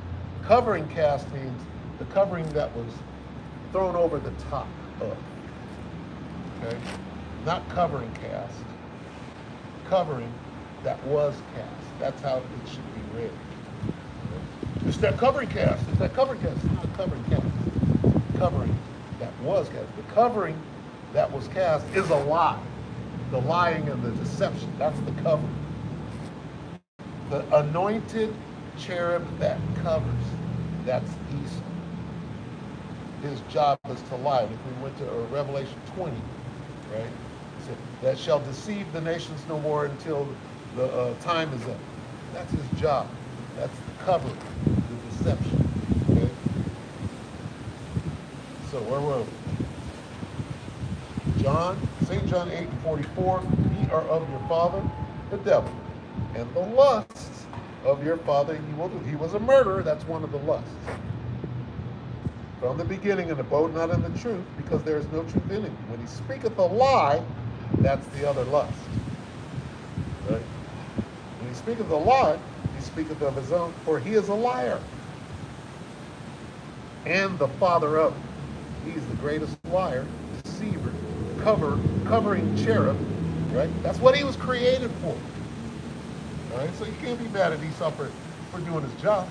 Covering cast means the covering that was thrown over the top of. Okay? Not covering cast. Covering that was cast. That's how it should be read. It's that covering cast. It's that covering cast. It's not a covering cast. Covering that was cast. The covering that was cast is a lie. The lying and the deception. That's the covering. The anointed cherub that covers. That's Esau. His job is to lie. And if we went to Revelation 20, right? It said, that shall deceive the nations no more until the time is up. That's his job. That's the covering, the deception. Okay? So where were we? St. John 8:44, ye are of your father, the devil, and the lusts of your father ye will do. He was a murderer, that's one of the lusts. From the beginning, and abode not in the truth, because there is no truth in him. When he speaketh a lie, that's the other lust. Right? When he speaketh a lie, he speaketh of his own, for he is a liar, and the father of it. He's the greatest liar, deceiver, covering cherub, right? That's what he was created for. All right, so you can't be mad at Esau for doing his job.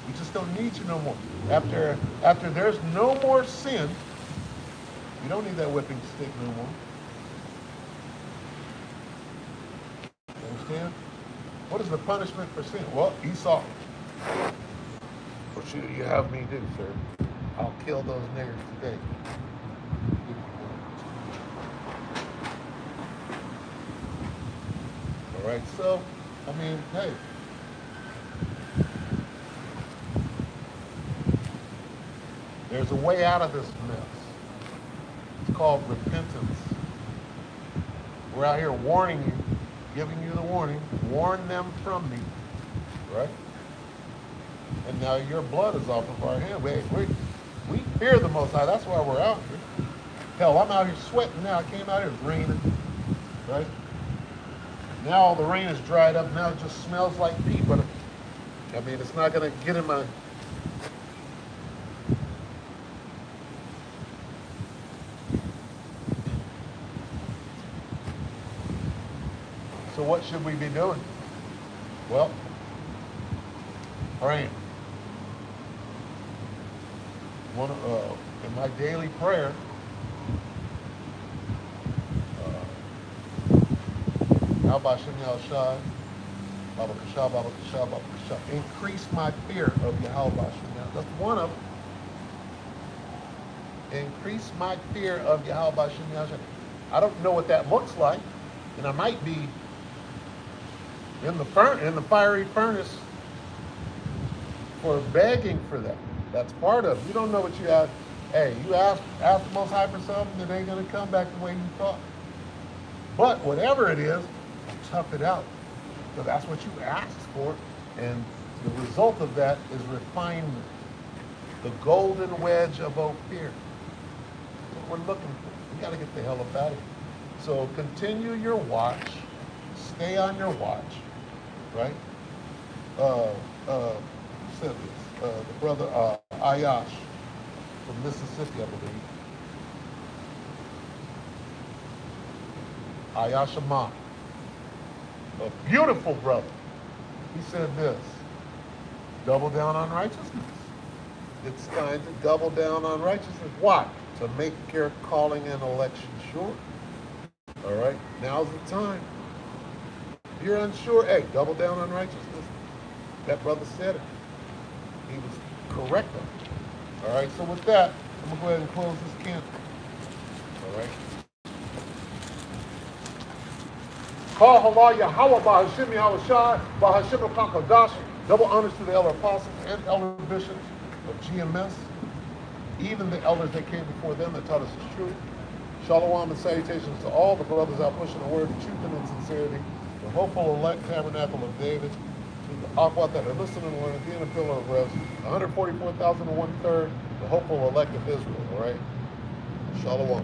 We just don't need you no more. After there's no more sin, you don't need that whipping stick no more. Understand? What is the punishment for sin? Well, Esau. What should you have me do, sir? I'll kill those niggers today. All right, so, I mean, hey. There's a way out of this mess. It's called repentance. We're out here warning you, giving you the warning, warn them from me, right? And now your blood is off of our hand. We fear the Most High. That's why we're out here. Hell, I'm out here sweating now. I came out here, it's raining, right? Now all the rain is dried up. Now it just smells like pee, but I mean, it's not going to get in my... So what should we be doing? Well, praying. In my daily prayer, Abba Shem Yahushai, Baba Kasha, Baba Kasha, Baba Kasha. Increase my fear of Yahweh Shem. That's one of them. Increase my fear of Yahweh Shem Yahushai. I don't know what that looks like, and I might be in the fiery furnace for begging for that. That's part of it. You don't know what you ask. Hey, you ask the Most High for something, it ain't going to come back the way you thought. But whatever it is, tough it out. So that's what you asked for, and the result of that is refinement. The golden wedge of Ophir. That's what we're looking for. We got to get the hell up out of here. So continue your watch. Stay on your watch, right? Who said this? The brother Ayash from Mississippi, I believe. Ayash Amon, a beautiful brother. He said this: double down on righteousness. It's time to double down on righteousness. Why? To make your calling and election sure. All right, now's the time. If you're unsure, hey, double down on righteousness. That brother said it. He was correct on it. All right, so with that, I'm going to go ahead and close this camp. All right. Call Halal Yahweh Bahashim Yahushai Bahashim HaKadosh. Double honors to the elder apostles and elder bishops of GMS, even the elders that came before them that taught us the truth. Shalom and salutations to all the brothers out pushing the word of truth and in sincerity, the hopeful elect tabernacle of David, to the Aquat that are listening and learning, being a pillar of rest, 144,001 third, the hopeful elect of Israel, all right? Shalom.